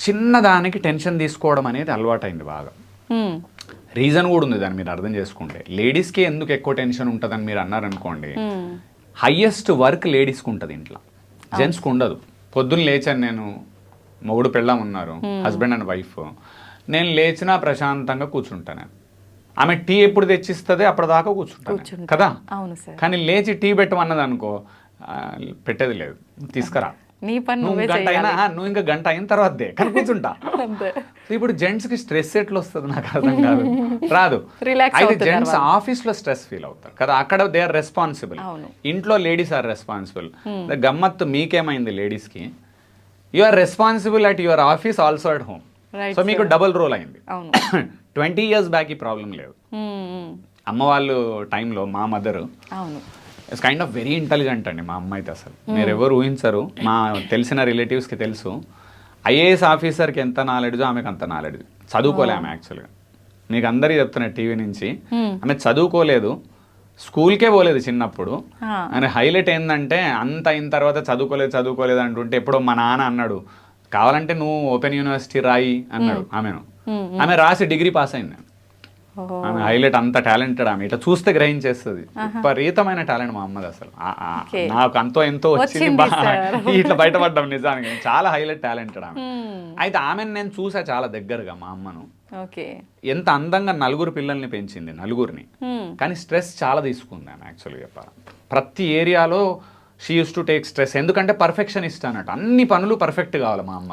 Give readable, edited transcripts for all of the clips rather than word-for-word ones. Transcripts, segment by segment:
చిన్నదానికి టెన్షన్ తీసుకోవడం అనేది అలవాటైంది బాగా. రీజన్ కూడా ఉంది దాన్ని మీరు అర్థం చేసుకుంటే. లేడీస్కి ఎందుకు ఎక్కువ టెన్షన్ ఉంటుందని మీరు అన్నారనుకోండి, హయ్యెస్ట్ వర్క్ లేడీస్కి ఉంటుంది ఇంట్లో, జెంట్స్కి ఉండదు. పొద్దున్న లేచాను నేను, మొగుడు పెళ్ళాం ఉన్నారు, హస్బెండ్ అండ్ వైఫ్, నేను లేచినా ప్రశాంతంగా కూర్చుంటాను. ఆమె టీ ఎప్పుడు తెచ్చిస్తుంది అప్పటిదాకా కూర్చుంటాను కదా. కానీ లేచి టీ పెట్టమన్నది అనుకో, పెట్టేది లేదు, తీసుకురా, నువ్వు ఇంకా గంట అయిన తర్వాతే కానీ కూర్చుంటా. ఇప్పుడు జెంట్స్ కి స్ట్రెస్ ఎట్లా వస్తుంది నాకు అర్థం కాదు, రాదు. అయితే జెంట్స్ ఆఫీస్ లో స్ట్రెస్ ఫీల్ అవుతారు కదా, అక్కడ దే ఆర్ రెస్పాన్సిబుల్, ఇంట్లో లేడీస్ ఆర్ రెస్పాన్సిబుల్. గమ్మత్తు మీకేమైంది లేడీస్ కి, you are responsible at your office also at home. So మీకు డబుల్ రోల్ అయింది. 20 years బ్యాక్ ఈ ప్రాబ్లం లేదు. అమ్మ వాళ్ళు టైంలో మా mother it's kind of very intelligent అండి. మా అమ్మ అయితే అసలు మీరు ఎవరు ఊహించరు. మా తెలిసిన రిలేటివ్స్కి తెలుసు, ఐఏఎస్ ఆఫీసర్కి ఎంత నాలెడ్జో ఆమెకు అంత నాలెడ్జ్. చదువుకోలే ఆమె యాక్చువల్గా, మీకు అందరికీ చెప్తున్నారు టీవీ నుంచి, ఆమె చదువుకోలేదు, స్కూల్కే పోలేదు చిన్నప్పుడు. అని హైలైట్ ఏంటంటే అంత అయిన తర్వాత చదువుకోలేదు అంటుంటే ఎప్పుడో మా నాన్న అన్నాడు, కావాలంటే నువ్వు ఓపెన్ యూనివర్సిటీ రాయి అన్నాడు ఆమెను. ఆమె రాసి డిగ్రీ పాస్ అయింది. ఆమె హైలైట్, అంత టాలెంటెడ్ ఆమె, ఇట్లా చూస్తే గ్రహించేస్తుంది. విపరీతమైన టాలెంట్ మా అమ్మది అసలు. నాకు ఎంతో వచ్చింది ఇట్లా బయటపడ్డాం నిజానికి. చాలా హైలైట్ టాలెంటెడ్ ఆమె. అయితే ఆమెను నేను చూసా చాలా దగ్గరగా మా అమ్మను. ఎంత అందంగా 9 పిల్లల్ని పెంచింది, 9. కానీ స్ట్రెస్ చాలా తీసుకుంది ఆమె యాక్చువల్గా చెప్పాలి. ప్రతి ఏరియాలో she use to take stress. ఎందుకంటే పర్ఫెక్షన్ ఇస్తానట, అన్ని పనులు పర్ఫెక్ట్ కావాలి మా అమ్మ.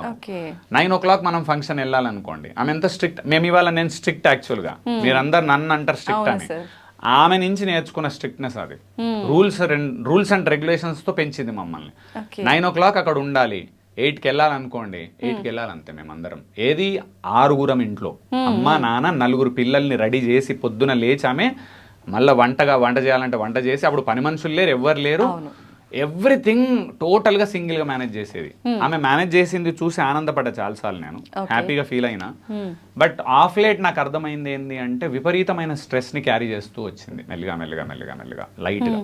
9 o'clock మనం ఫంక్షన్ వెళ్ళాలనుకోండి, ఆమె ఎంత స్ట్రిక్ట్. మేము ఇవాళ నేను స్ట్రిక్ట్ యాక్చువల్గా, మీరందరూ నన్ను అంటారు స్ట్రిక్ట్ అని, ఆమె నుంచి నేర్చుకున్న స్ట్రిక్ట్నెస్ అది. రూల్స్ అండ్ రెగ్యులేషన్స్తో పెంచింది మమ్మల్ని. 9 o'clock అక్కడ ఉండాలి, 8కి వెళ్ళాలనుకోండి, 8కి వెళ్ళాలంతే మేమందరం. ఏది 6 ఇంట్లో, అమ్మ నాన్న 9 పిల్లల్ని రెడీ చేసి పొద్దున లేచి ఆమె మళ్ళీ వంట చేయాలంటే వంట చేసి, అప్పుడు పని మనుషులు లేరు, ఎవ్వరు లేరు, ఎవ్రీథింగ్ టోటల్గా సింగిల్గా మేనేజ్ చేసేది. ఆమె మేనేజ్ చేసింది చూసి ఆనందపడ్డా చాలాసార్లు, నేను హ్యాపీగా ఫీల్ అయినా. బట్ ఆఫ్ లేట్ నాకు అర్థమైంది ఏంటి అంటే, విపరీతమైన స్ట్రెస్ని క్యారీ చేస్తూ వచ్చింది మెల్లిగా లైట్గా.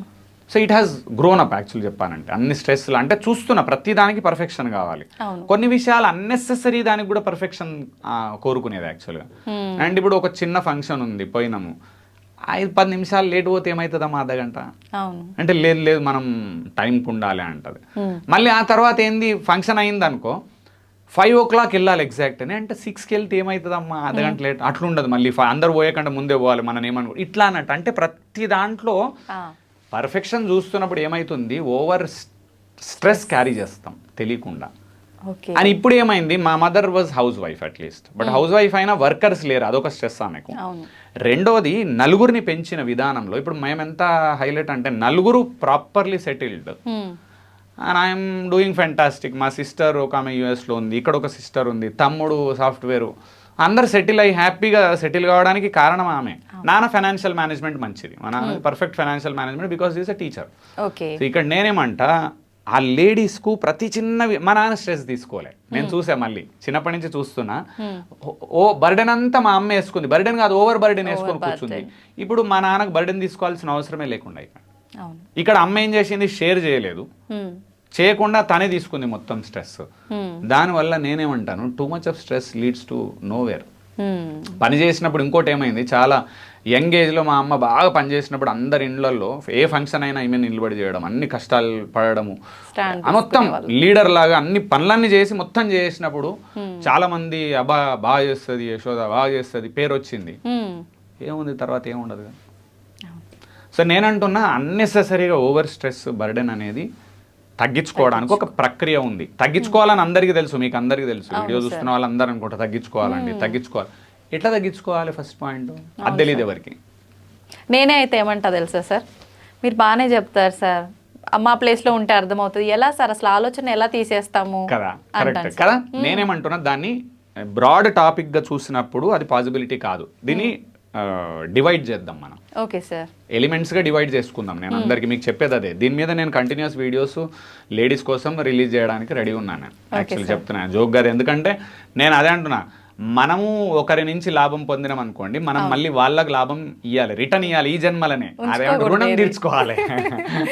So it has grown up actual చెప్పానంటే. అన్ని స్ట్రెస్లు అంటే చూస్తున్నా ప్రతి దానికి పర్ఫెక్షన్ కావాలి, కొన్ని విషయాలు అన్నెసెసరీ దానికి కూడా పర్ఫెక్షన్ కోరుకునేది యాక్చువల్గా. అండ్ ఇప్పుడు ఒక చిన్న ఫంక్షన్ ఉంది, పోయినాము, 5-10 నిమిషాలు లేట్ పోతే ఏమవుతుందమ్మా, అర్ధగంట అంటే లేదు మనం టైంకి ఉండాలి అంటది. మళ్ళీ ఆ తర్వాత ఏంది, ఫంక్షన్ అయింది అనుకో, 5 o'clock వెళ్ళాలి ఎగ్జాక్ట్ అని, అంటే 6కి వెళ్తే ఏమవుతుందమ్మా, అర్ధగంట లేట్. అట్లుండదు, మళ్ళీ అందరు పోయేకంటే ముందే పోవాలి మనం ఏమనుకో, ఇట్లా అన్నట్టు. అంటే ప్రతి దాంట్లో పర్ఫెక్షన్ చూస్తున్నప్పుడు ఏమవుతుంది, ఓవర్ స్ట్రెస్ క్యారీ చేస్తాం తెలియకుండా. అని ఇప్పుడు ఏమైంది, మా mother was house wife at least, but house wife అయినా వర్కర్స్ లేరు, అదొక స్ట్రెస్ ఆమెకు. రెండోది 9 పెంచిన విధానంలో ఇప్పుడు మేము ఎంత హైలైట్ అంటే, 9 properly settled and I'm doing fantastic. మా సిస్టర్ ఒక ఆమె యూఎస్లో ఉంది, ఇక్కడ ఒక సిస్టర్ ఉంది, తమ్ముడు సాఫ్ట్వేర్, అందరు సెటిల్ అయ్యి హ్యాపీగా సెటిల్ కావడానికి కారణం ఆమె. నాన్న ఫైనాన్షియల్ మేనేజ్మెంట్ మంచిది, మా నాన్న perfect financial management because is a teacher. ఇక్కడ నేనేమంట, ఆ లేడీస్కు ప్రతి చిన్నవి, మా నాన్న స్ట్రెస్ తీసుకోలే, నేను చూసా, మళ్ళీ చిన్నప్పటి నుంచి చూస్తున్నా. బర్డెన్ అంతా మా అమ్మ వేసుకుంది, బర్డెన్ కాదు ఓవర్ బర్డెన్ వేసుకొని కూర్చుంది. ఇప్పుడు మా నాన్నకు బర్డెన్ తీసుకోవాల్సిన అవసరమే లేకుండా ఇక్కడ అమ్మ ఏం చేసింది, షేర్ చేయలేదు, చేయకుండా తనే తీసుకుంది మొత్తం స్ట్రెస్. దానివల్ల నేనేమంటాను, too much of stress leads to nowhere. పని చేసినప్పుడు ఇంకోటి ఏమైంది, చాలా యంగ్ ఏజ్లో మా అమ్మ బాగా పనిచేసినప్పుడు అందరి ఇండ్లలో ఏ ఫంక్షన్ అయినా ఈమె నిలబడి చేయడం, అన్ని కష్టాలు పడడము, మొత్తం లీడర్ లాగా అన్ని పనులన్నీ చేసి మొత్తం చేసినప్పుడు చాలా మంది అబ్బా బాగా చేస్తుంది యశోద, బాగా చేస్తుంది, పేరు వచ్చింది. ఏముంది తర్వాత ఏముండదు. సో నేనంటున్నా, అన్నెసెసరీగా ఓవర్ స్ట్రెస్ బర్డెన్ అనేది తగ్గించుకోవడానికి ఒక ప్రక్రియ ఉంది. తగ్గించుకోవాలని అందరికీ తెలుసు, మీకు అందరికీ తెలుసు, వీడియో చూస్తున్న వాళ్ళు అందరూ అనుకుంటా తగ్గించుకోవాలండి, తగ్గించుకోవాలి. ఎట్లా తగ్గించుకోవాలి ఫస్ట్ పాయింట్, అది తెలియదు ఎవరికి. నేనే అయితే ఏమంటా తెలుసా సార్, మీరు బాగానే చెప్తారు సార్, మా ప్లేస్లో ఉంటే అర్థమవుతుంది. ఎలా సార్ అసలు ఆలోచన ఎలా తీసేస్తాము కదా, కరెక్ట్ కదా. నేనేమంటున్నా, దాన్ని బ్రాడ్ టాపిక్గా చూసినప్పుడు అది పాసిబిలిటీ కాదు, దీన్ని డివైడ్ చేద్దాం మనం. ఓకే సార్, ఎలిమెంట్స్గా డివైడ్ చేసుకుందాం. నేను అందరికీ మీకు చెప్పేది అదే. దీని మీద నేను కంటిన్యూస్ వీడియోస్ లేడీస్ కోసం రిలీజ్ చేయడానికి రెడీ ఉన్నాను. యాక్చువల్లీ చెప్తున్నాను జోక్గా, ఎందుకంటే నేను అదే అంటున్నా, మనము ఒకరి నుంచి లాభం పొందినాం అనుకోండి, మనం మళ్ళీ వాళ్ళకి లాభం ఇవ్వాలి, రిటర్న్ ఇవ్వాలి ఈ జన్మలనే. అదే రుణం తీర్చుకోవాలి,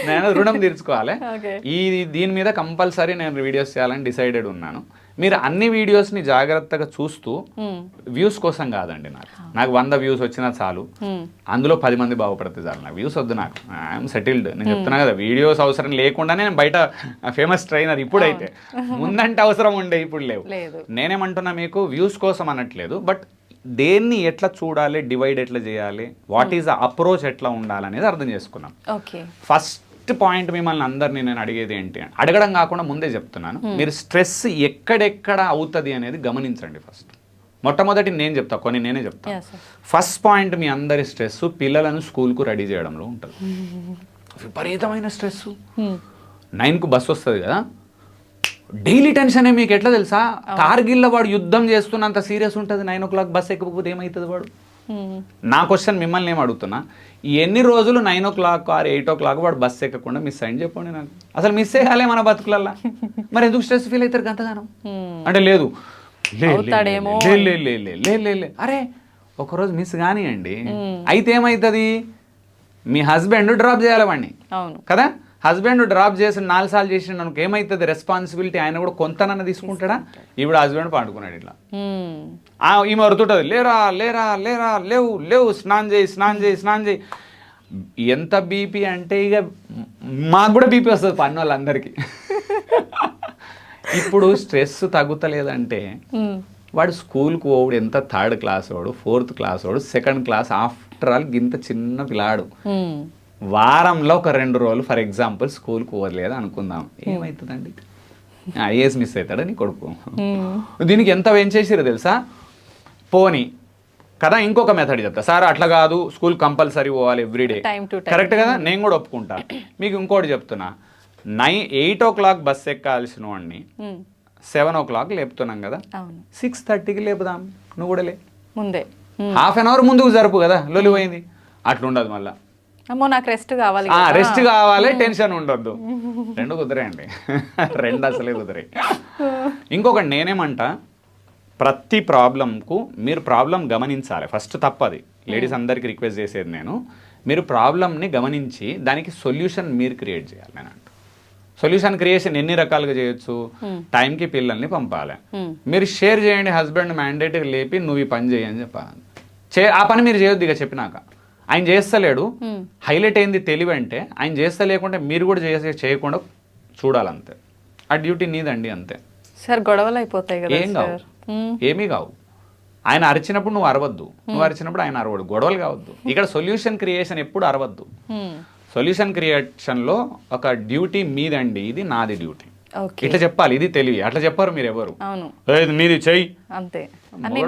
నేను రుణం తీర్చుకోవాలి. దీని మీద కంపల్సరీ నేను వీడియోస్ చేయాలని డిసైడెడ్ ఉన్నాను. మీరు అన్ని వీడియోస్ని జాగ్రత్తగా చూస్తూ వ్యూస్ కోసం కాదండి. నాకు 100 వ్యూస్ వచ్చినా చాలు, అందులో 10 మంది బాగుపడితే చాలు, నాకు వ్యూస్ వద్దు, నాకు ఐఎమ్ సెటిల్డ్. నేను చెప్తున్నా కదా, వీడియోస్ అవసరం లేకుండానే నేను బయట ఫేమస్ ట్రైనర్. ఇప్పుడైతే ముందంటే అవసరం ఉండే, ఇప్పుడు లేవు. నేనేమంటున్నా మీకు వ్యూస్ కోసం అనట్లేదు, బట్ దేన్ని ఎట్లా చూడాలి, డివైడ్ ఎట్లా చేయాలి, వాట్ ఈస్ ద అప్రోచ్ ఎట్లా ఉండాలి అనేది అర్థం చేసుకున్నాం. ఫస్ట్ పాయింట్ మిమ్మల్ని అందరినీ నేను అడిగేది ఏంటి, అడగడం కాకుండా ముందే చెప్తున్నాను, మీరు స్ట్రెస్ ఎక్కడెక్కడ అవుతుంది అనేది గమనించండి. మొట్టమొదటి నేను చెప్తా, కొన్ని నేనే చెప్తాను. ఫస్ట్ పాయింట్, మీ అందరి స్ట్రెస్ పిల్లలను స్కూల్కు రెడీ చేయడంలో ఉంటుంది. విపరీతమైన స్ట్రెస్. 9కు బస్సు వస్తుంది కదా, డైలీ టెన్షనే. మీకు ఎట్లా తెలుసా, కార్గిల్లో వాడు యుద్ధం చేస్తున్నంత సీరియస్ ఉంటుంది. 9 o'clock బస్ ఎక్కకపోతే ఏమవుతుంది వాడు. నా క్వశ్చన్ మిమ్మల్ని ఏం అడుగుతున్నా, ఎన్ని రోజులు 9 o'clock or 8 o'clock వాడు బస్సు ఎక్కకుండా మిస్ అయింది చెప్పండి నాకు. అసలు మిస్ అయ్యాలే మన బతుకులల్లా, మరి ఎందుకు స్ట్రెస్ ఫీల్ అవుతారు గంతగానం అంటే? లేదు అరే ఒకరోజు మిస్ కానివ్వండి, అయితే ఏమవుతుంది, మీ హస్బెండ్ డ్రాప్ చేయాలి వాడిని కదా. హస్బెండ్ డ్రాప్ చేసి 4 సార్లు చేసిన నాకు ఏమవుతుంది, రెస్పాన్సిబిలిటీ ఆయన కూడా కొంతనన్నా తీసుకుంటాడా. ఇప్పుడు హస్బెండ్ పాడుకున్నాడు ఇట్లా, ఈమె వరుతుంటుంది, లేరా లేరా లేరా, లేవు లేవు, స్నానం చేయి స్నానం చేయి స్నానం చేయి. ఎంత బీపీ అంటే ఇక మాకు కూడా బీపీ వస్తుంది పన్ను వాళ్ళందరికీ. ఇప్పుడు స్ట్రెస్ తగ్గుతలేదంటే వాడు స్కూల్కి పోవుడు ఎంత 3rd class వాడు, 4th class వాడు, 2nd class, ఆఫ్టర్ ఆల్ గింత చిన్న పిల్లాడు. వారంలో ఒక 2 రోజులు ఫర్ ఎగ్జాంపుల్ స్కూల్కి పోవట్లేదు అనుకుందాం, ఏమవుతుందండి, ఐఏఎస్ మిస్ అవుతాడా నీ కొడుకు. దీనికి ఎంత వెంచేసారో తెలుసా, పోనీ కదా. ఇంకొక మెథడ్ చెప్తా, సార్ అట్లా కాదు, స్కూల్ కంపల్సరీ పోవాలి ఎవ్రీడే, కరెక్ట్ కదా, నేను కూడా ఒప్పుకుంటా. మీకు ఇంకోటి చెప్తున్నా, 8 o'clock బస్ ఎక్కాల్సిన వాడిని 7 o'clock లేపుతున్నాం కదా, 6:30కి లేపుదాం, నువ్వు కూడా లే, ముందే హాఫ్ అన్ అవర్ ముందుకు జరుపు కదా, లొలిపోయింది. అట్లుండదు మళ్ళీ, అమ్మో నాకు రెస్ట్ కావాలి, రెస్ట్ కావాలి, టెన్షన్ ఉండొద్దు. 2 కుదిరేయండి, 2 అసలే కుదిరే. ఇంకొకటి నేనేమంటా, ప్రతి ప్రాబ్లంకు మీరు ప్రాబ్లం గమనించాలి ఫస్ట్. తప్పది, లేడీస్ అందరికీ రిక్వెస్ట్ చేసేది నేను, మీరు ప్రాబ్లంని గమనించి దానికి సొల్యూషన్ మీరు క్రియేట్ చేయాలి. నేను అంట సొల్యూషన్ క్రియేషన్ ఎన్ని రకాలుగా చేయొచ్చు. టైంకి పిల్లల్ని పంపాలి, మీరు షేర్ చేయండి. హస్బెండ్ మ్యాండేటరీ లేపి నువ్వు ఈ పని చేయని చెప్పాలి, ఆ పని మీరు చేయొద్దు. ఇక చెప్పినాక ఆయన చేస్తలేడు, హైలైట్ అయింది తెలివి అంటే, ఆయన చేస్తా లేకుంటే మీరు కూడా చేయకుండా చూడాలంతే. ఆ డ్యూటీ నీదండి అంతే. సార్ గొడవలు అయిపోతాయి కదా, ఏం కావు, ఏమీ కావు. ఆయన అరిచినప్పుడు నువ్వు అరవద్దు, నువ్వు అరిచినప్పుడు ఆయన అరవడు, గొడవలు కావద్దు. ఇక్కడ సొల్యూషన్ క్రియేషన్ ఎప్పుడు అరవద్దు. సొల్యూషన్ క్రియేషన్లో ఒక డ్యూటీ మీదండి, ఇది నాది డ్యూటీ, ఇట్లా చెప్పాలి, ఇది తెలివి. అట్లా చెప్పారు మీరు ఎవరు, మీది చెయ్యి అంతే అని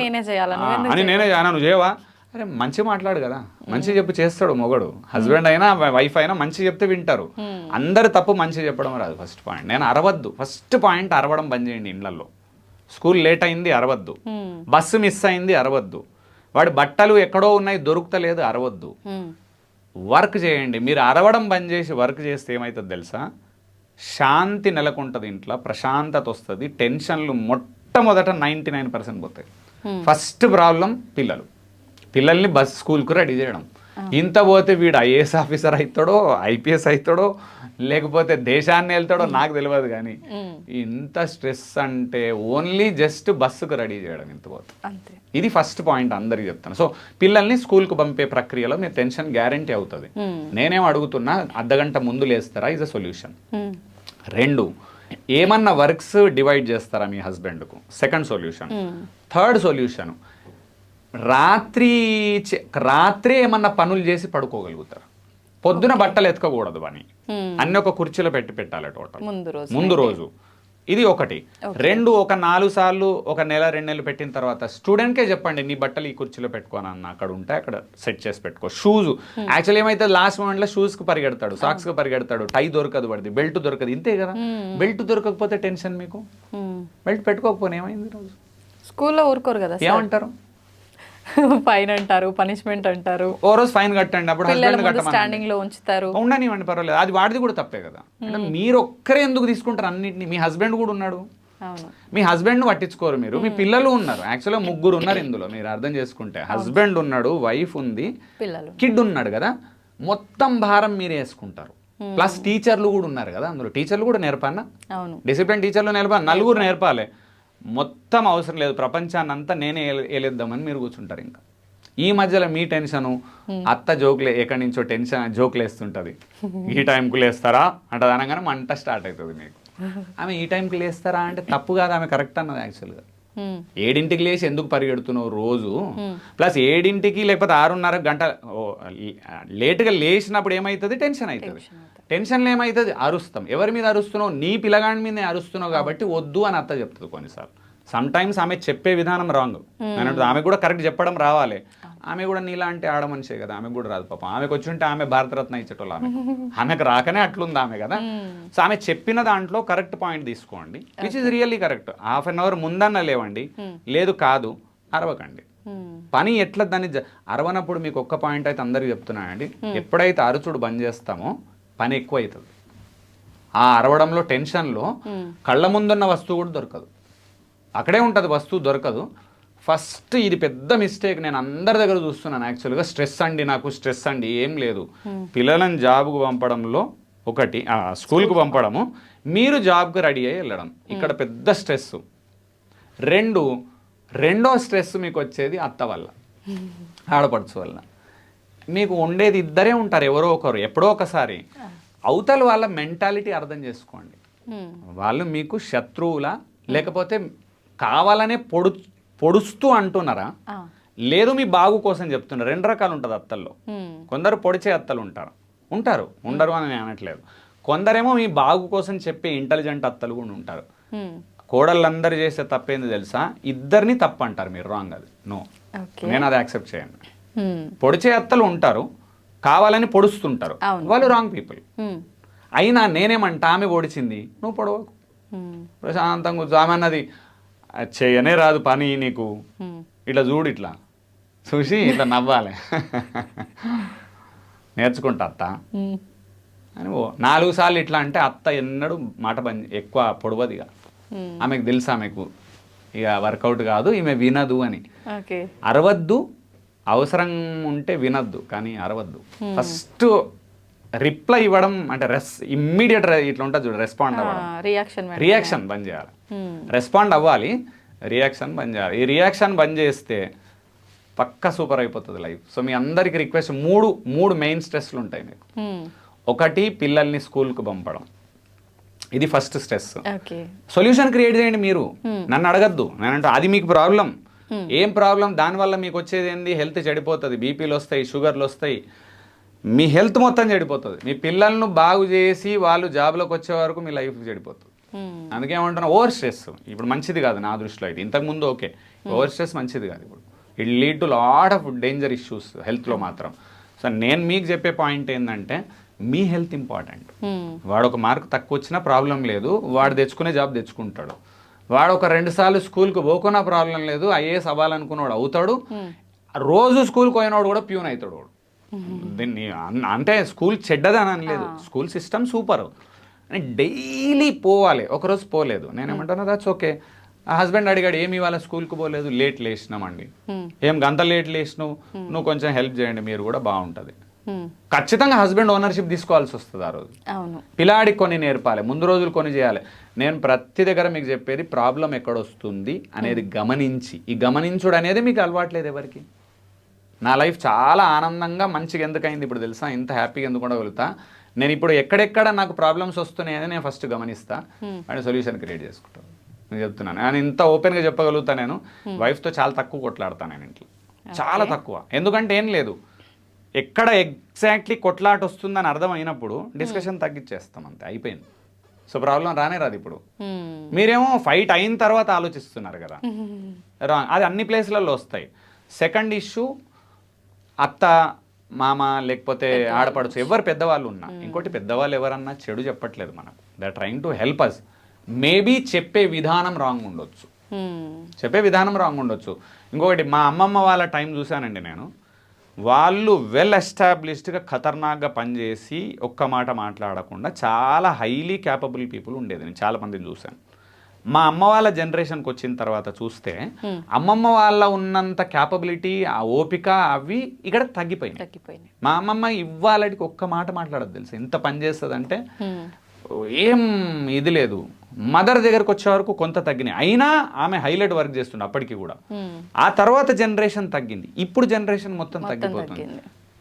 నేనే చేయను, నువ్వు చేయవా, అరే మంచి మాట్లాడు కదా, మంచి చెప్పి చేస్తాడు మొగడు. హస్బెండ్ అయినా వైఫ్ అయినా మంచి చెప్తే వింటారు. అందరు తప్పు మంచి చెప్పడం రాదు. ఫస్ట్ పాయింట్, నేను అరవద్దు. ఫస్ట్ పాయింట్, అరవడం బంద్ చేయండి. ఇండ్లలో స్కూల్ లేట్ అయింది అరవద్దు, బస్సు మిస్ అయింది అరవద్దు, వాడి బట్టలు ఎక్కడో ఉన్నాయి దొరుకుతలేదు అరవద్దు. వర్క్ చేయండి. మీరు అరవడం బంద్ చేసి వర్క్ చేస్తే ఏమవుతుంది తెలుసా, శాంతి నెలకొంటుంది ఇంట్లో, ప్రశాంతత వస్తుంది, టెన్షన్లు మొట్టమొదట 99% పోతాయి. ఫస్ట్ ప్రాబ్లం పిల్లల్ని స్కూల్కు రెడీ చేయడం. ఇంత పోతే వీడు ఐఏఎస్ ఆఫీసర్ అవుతాడో, ఐపీఎస్ అవుతాడో, లేకపోతే దేశాన్ని వెళ్తాడో నాకు తెలియదు. కానీ ఇంత స్ట్రెస్ అంటే ఓన్లీ జస్ట్ బస్సుకు రెడీ చేయడం, ఇంత పోతే. ఇది ఫస్ట్ పాయింట్ అందరికి చెప్తాను. సో పిల్లల్ని స్కూల్కు పంపే ప్రక్రియలో మీ టెన్షన్ గ్యారంటీ అవుతుంది. నేనేం అడుగుతున్నా, అర్ధగంట ముందు లేస్తారా, ఇస్ అ సొల్యూషన్. 2, ఏమన్నా వర్క్స్ డివైడ్ చేస్తారా మీ హస్బెండ్కు, సెకండ్ సొల్యూషన్. థర్డ్ సొల్యూషన్, రాత్రి ఏమన్నా పనులు చేసి పడుకోగలుగుతారు. పొద్దున బట్టలు ఎత్తుకోకూడదు, పని అన్ని ఒక కుర్చీలో పెట్టాలి టోటల్ ముందు రోజు. ఇది ఒకటి. 2, ఒక 4 సార్లు ఒక నెల 2 నెలలు పెట్టిన తర్వాత స్టూడెంట్కే చెప్పండి, నీ బట్టలు ఈ కుర్చీలో పెట్టుకోనన్న, అక్కడ ఉంటే అక్కడ సెట్ చేసి పెట్టుకో. షూస్ యాక్చువల్లీ ఏమైతే లాస్ట్ మూమెంట్లో షూస్కి పరిగెడతాడు, సాక్స్కి పరిగెడతాడు, టై దొరకదు, పడింది బెల్ట్ దొరకదు, ఇంతే కదా. బెల్ట్ దొరకకపోతే టెన్షన్ మీకు, బెల్ట్ పెట్టుకోకపోతే ఏమైంది, రోజు స్కూల్లో ఊరుకోరు కదా, ఏమంటారు, ఫైన్ అంటారు, పనిష్మెంట్ అంటారు, ఓ రోజు ఫైన్ కట్టండి, అప్పుడు స్టాండింగ్ లో ఉంచుతారు, ఉండనివ్వండి పర్వాలేదు, అది వాడిది కూడా తప్పే కదా. అంటే మీరు ఒక్కరే ఎందుకు తీసుకుంటారు అన్నింటినీ, మీ హస్బెండ్ కూడా ఉన్నాడు, మీ హస్బెండ్ పట్టించుకోరు మీరు, మీ పిల్లలు ఉన్నారు, యాక్చువల్గా 3 ఉన్నారు ఇందులో, మీరు అర్థం చేసుకుంటే. హస్బెండ్ ఉన్నాడు, వైఫ్ ఉంది, కిడ్ ఉన్నాడు కదా, మొత్తం భారం మీరే వేసుకుంటారు. ప్లస్ టీచర్లు కూడా ఉన్నారు కదా అందులో, టీచర్లు కూడా నేర్పానా, డిసిప్లిన్ టీచర్లు నేర్పాలి, 4 నేర్పాలి. మొత్తం అవసరం లేదు, ప్రపంచాన్ని అంతా నేనే ఏలేద్దామని మీరు కూర్చుంటారు. ఇంకా ఈ మధ్యలో మీ టెన్షను, అత్త జోకులే ఎక్కడి నుంచో టెన్షన్ జోకులు వేస్తుంటుంది, ఈ టైంకు లేస్తారా అంటే అనగానే మంట స్టార్ట్ అవుతుంది మీకు. ఆమె ఈ టైంకి లేస్తారా అంటే తప్పు కాదు, ఆమె కరెక్ట్ అన్నది యాక్చువల్గా. 7ంటికి లేచి ఎందుకు పరిగెడుతున్నావు రోజు, ప్లస్ 7ంటికి లేకపోతే 6:30 గంట లేటుగా లేచినప్పుడు ఏమవుతుంది, టెన్షన్ అవుతుంది. టెన్షన్లో ఏమవుతుంది, అరుస్తాం. ఎవరి మీద అరుస్తున్నావు, నీ పిల్లగాడి మీదే అరుస్తున్నావు కాబట్టి వద్దు అని అత్త చెప్తుంది కొన్నిసార్లు. సమ్ టైమ్స్ ఆమె చెప్పే విధానం రాంగ్, ఆమె కూడా కరెక్ట్ చెప్పడం రావాలి. ఆమె కూడా నీలా అంటే ఆడమనిషే కదా, ఆమెకు కూడా రాదు పాపం. ఆమెకు వచ్చి ఉంటే ఆమె భారతరత్న ఇచ్చేటోళ్ళు, ఆమెకు రాకనే అట్లుంది ఆమె కదా. సో ఆమె చెప్పిన దాంట్లో కరెక్ట్ పాయింట్ తీసుకోండి, which is really correct. Half an hour ముందన్న లేవండి, లేదు కాదు అరవకండి. పని ఎట్లా దాన్ని అరవనప్పుడు మీకు ఒక్క పాయింట్ అయితే అందరికి చెప్తున్నానండి, ఎప్పుడైతే అరుచుడు బంద్ చేస్తామో పని ఎక్కువ అవుతుంది. ఆ అరవడంలో టెన్షన్లో కళ్ళ ముందున్న వస్తువు కూడా దొరకదు, అక్కడే ఉంటుంది వస్తువు దొరకదు. ఫస్ట్ ఇది పెద్ద మిస్టేక్ నేను అందరి దగ్గర చూస్తున్నాను యాక్చువల్గా. స్ట్రెస్ అండి, నాకు స్ట్రెస్ అండి, ఏం లేదు. పిల్లలను జాబ్కు పంపడంలో ఒకటి, స్కూల్కు పంపడము, మీరు జాబ్కి రెడీ అయ్యి వెళ్ళడం, ఇక్కడ పెద్ద స్ట్రెస్. రెండో స్ట్రెస్ మీకు వచ్చేది అత్త వల్ల, ఆడపడుచు వల్ల. మీకు ఉండేది ఇద్దరే ఉంటారు, ఎవరో ఒకరు, ఎప్పుడో ఒకసారి. అవతల వాళ్ళ మెంటాలిటీ అర్థం చేసుకోండి. వాళ్ళు మీకు శత్రువులా లేకపోతే కావాలనే పొడుస్తూ అంటున్నారా, లేదు మీ బాగు కోసం చెప్తున్నారు. 2 రకాలు ఉంటుంది అత్తల్లో. కొందరు పొడిచే అత్తలు ఉంటారు, ఉండరు అని నేను అనట్లేదు. కొందరేమో మీ బాగు కోసం చెప్పే ఇంటెలిజెంట్ అత్తలు కూడా ఉంటారు. కోడళ్ళందరూ చేసే తప్పేంది తెలుసా, ఇద్దరిని తప్పు అంటారు మీరు, రాంగ్. అది నో, నేను అది యాక్సెప్ట్ చేయను. పొడిచే అత్తలు ఉంటారు, కావాలని పొడుస్తుంటారు, వాళ్ళు రాంగ్ పీపుల్. అయినా నేనేమంటా, ఆమె పొడిచింది, నువ్వు పొడవకు, ప్రశాంతంగా ఆమె అన్నది చేయనే రాదు పని నీకు, ఇట్లా చూడు, ఇట్లా చూసి ఇట్లా నవ్వాలి, నేర్చుకుంటా అత్త అని 4 సార్లు ఇట్లా అంటే అత్త ఎన్నడూ మాట ఎక్కువ పొడవదు. ఇక ఆమెకు తెలుసు, ఆమెకు ఇక వర్కౌట్ కాదు, ఈమె వినదు అని. అరవద్దు, అవసరం ఉంటే వినద్దు, కానీ అరవద్దు. ఫస్ట్ రిప్లై ఇవ్వడం అంటే ఇమ్మీడియట్ ఇట్లా ఉంటుంది చూడు, రెస్పాండ్ అవ్వడం, రియాక్షన్ బంద్ చేయాలి. రెస్పాండ్ అవ్వాలి, రియాక్షన్ బంద్ చేయాలి. ఈ రియాక్షన్ బంద్ చేస్తే పక్కా సూపర్ అయిపోతుంది లైఫ్. సో మీ అందరికి రిక్వెస్ట్, మూడు మెయిన్ స్ట్రెస్లు ఉంటాయి మీకు. ఒకటి, పిల్లల్ని స్కూల్కి పంపడం, ఇది ఫస్ట్ స్ట్రెస్. సొల్యూషన్ క్రియేట్ చేయండి మీరు, నన్ను అడగద్దు. నేనంటే అది మీకు ప్రాబ్లం, ఏం ప్రాబ్లం, దానివల్ల మీకు వచ్చేది ఏంది, హెల్త్ చెడిపోతుంది, బీపీలు వస్తాయి, షుగర్లు వస్తాయి, మీ హెల్త్ మొత్తం చెడిపోతుంది. మీ పిల్లలను బాగు చేసి వాళ్ళు జాబ్లోకి వచ్చే వరకు మీ లైఫ్ చెడిపోతుంది. అందుకే ఏమంటున్నా, ఓవర్ స్ట్రెస్ ఇప్పుడు మంచిది కాదు నా దృష్టిలో. అయితే ఇంతకుముందు ఓకే, ఓవర్ స్ట్రెస్ మంచిది కాదు. ఇప్పుడు it lead to lot of danger issues హెల్త్లో మాత్రం. సో నేను మీకు చెప్పే పాయింట్ ఏంటంటే, మీ హెల్త్ ఇంపార్టెంట్. వాడు ఒక మార్క్ తక్కువ వచ్చినా ప్రాబ్లం లేదు, వాడు తెచ్చుకునే జాబ్ తెచ్చుకుంటాడు. వాడు ఒక 2 సార్లు స్కూల్కి పోకున్నా ప్రాబ్లం లేదు, ఐఏఎస్ అవ్వాలనుకున్నాడు అవుతాడు. రోజు స్కూల్కి పోయినవాడు కూడా ప్యూన్ అవుతాడు. వాడు దీన్ని అంటే స్కూల్ చెడ్డదని అనలేదు, స్కూల్ సిస్టమ్ సూపర్, డైలీ పోవాలి. ఒకరోజు పోలేదు, నేనేమంటాను దట్స్ ఓకే. ఆ హస్బెండ్ అడిగాడు, ఏమి ఇవాళ స్కూల్కి పోలేదు, లేట్ లేచినామండి. ఏం గంత లేట్ లేచినావు, నువ్వు కొంచెం హెల్ప్ చేయండి, మీరు కూడా బాగుంటుంది. ఖచ్చితంగా హస్బెండ్ ఓనర్షిప్ తీసుకోవాల్సి వస్తుంది ఆ రోజు. పిల్లాడికి కొన్ని నేర్పాలి, ముందు రోజులు కొన్ని చేయాలి. నేను ప్రతి దగ్గర మీకు చెప్పేది, ప్రాబ్లం ఎక్కడొస్తుంది అనేది గమనించి, ఈ గమనించుడు అనేది మీకు అలవాట్లేదు ఎవరికి. నా లైఫ్ చాలా ఆనందంగా మంచిగా ఎందుకైంది ఇప్పుడు తెలుసా, ఇంత హ్యాపీగా ఎందుకు ఉండగలుగుతా. నేను ఇప్పుడు ఎక్కడెక్కడ నాకు ప్రాబ్లమ్స్ వస్తున్నాయని నేను ఫస్ట్ గమనిస్తా అండ్ సొల్యూషన్ క్రియేట్ చేసుకుంటాను. నేను చెప్తున్నాను, నేను ఇంత ఓపెన్గా చెప్పగలుగుతా. నేను వైఫ్తో చాలా తక్కువ కొట్లాడతాను నేను ఇంట్లో, చాలా తక్కువ. ఎందుకంటే ఏం లేదు, ఎక్కడ ఎగ్జాక్ట్లీ కొట్లాట వస్తుందని అర్థమైనప్పుడు డిస్కషన్ తగ్గించేస్తాం, అంతే, అయిపోయింది. సో ప్రాబ్లం రానే రాదు. ఇప్పుడు మీరేమో ఫైట్ అయిన తర్వాత ఆలోచిస్తున్నారు కదా, రాంగ్. అది అన్ని ప్లేస్లలో వస్తాయి. సెకండ్ ఇష్యూ, అత్త మామ లేకపోతే ఆడపడుచు ఎవరు పెద్దవాళ్ళు ఉన్నా, ఇంకోటి పెద్దవాళ్ళు ఎవరన్నా చెడు చెప్పట్లేదు మనకు, they are trying to help us. Maybe చెప్పే విధానం రాంగ్ ఉండొచ్చు, ఇంకొకటి, మా అమ్మమ్మ వాళ్ళ టైం చూశానండి నేను, వాళ్ళు వెల్ ఎస్టాబ్లిష్డ్గా ఖతర్నాక్గా పనిచేసి ఒక్క మాట మాట్లాడకుండా చాలా హైలీ క్యాపబుల్ పీపుల్ ఉండేది. నేను చాలా మందిని చూశాను. మా అమ్మ వాళ్ళ జనరేషన్కి వచ్చిన తర్వాత చూస్తే అమ్మమ్మ వాళ్ళ ఉన్నంత క్యాపబిలిటీ, ఆ ఓపిక అవి ఇక్కడ తగ్గిపోయినాయి. మా అమ్మమ్మ ఇవ్వాలకి ఒక్క మాట మాట్లాడదు తెలుసు, ఎంత పని చేస్తుంది అంటే ఏం ఇది లేదు, మదర్ దగ్గరకు వచ్చే వరకు కొంత తగ్గినాయి, అయినా ఆమె హైలైట్ వర్క్ చేస్తుండే అప్పటికి కూడా. ఆ తర్వాత జనరేషన్ తగ్గింది, ఇప్పుడు జనరేషన్ మొత్తం తగ్గిపోతుంది.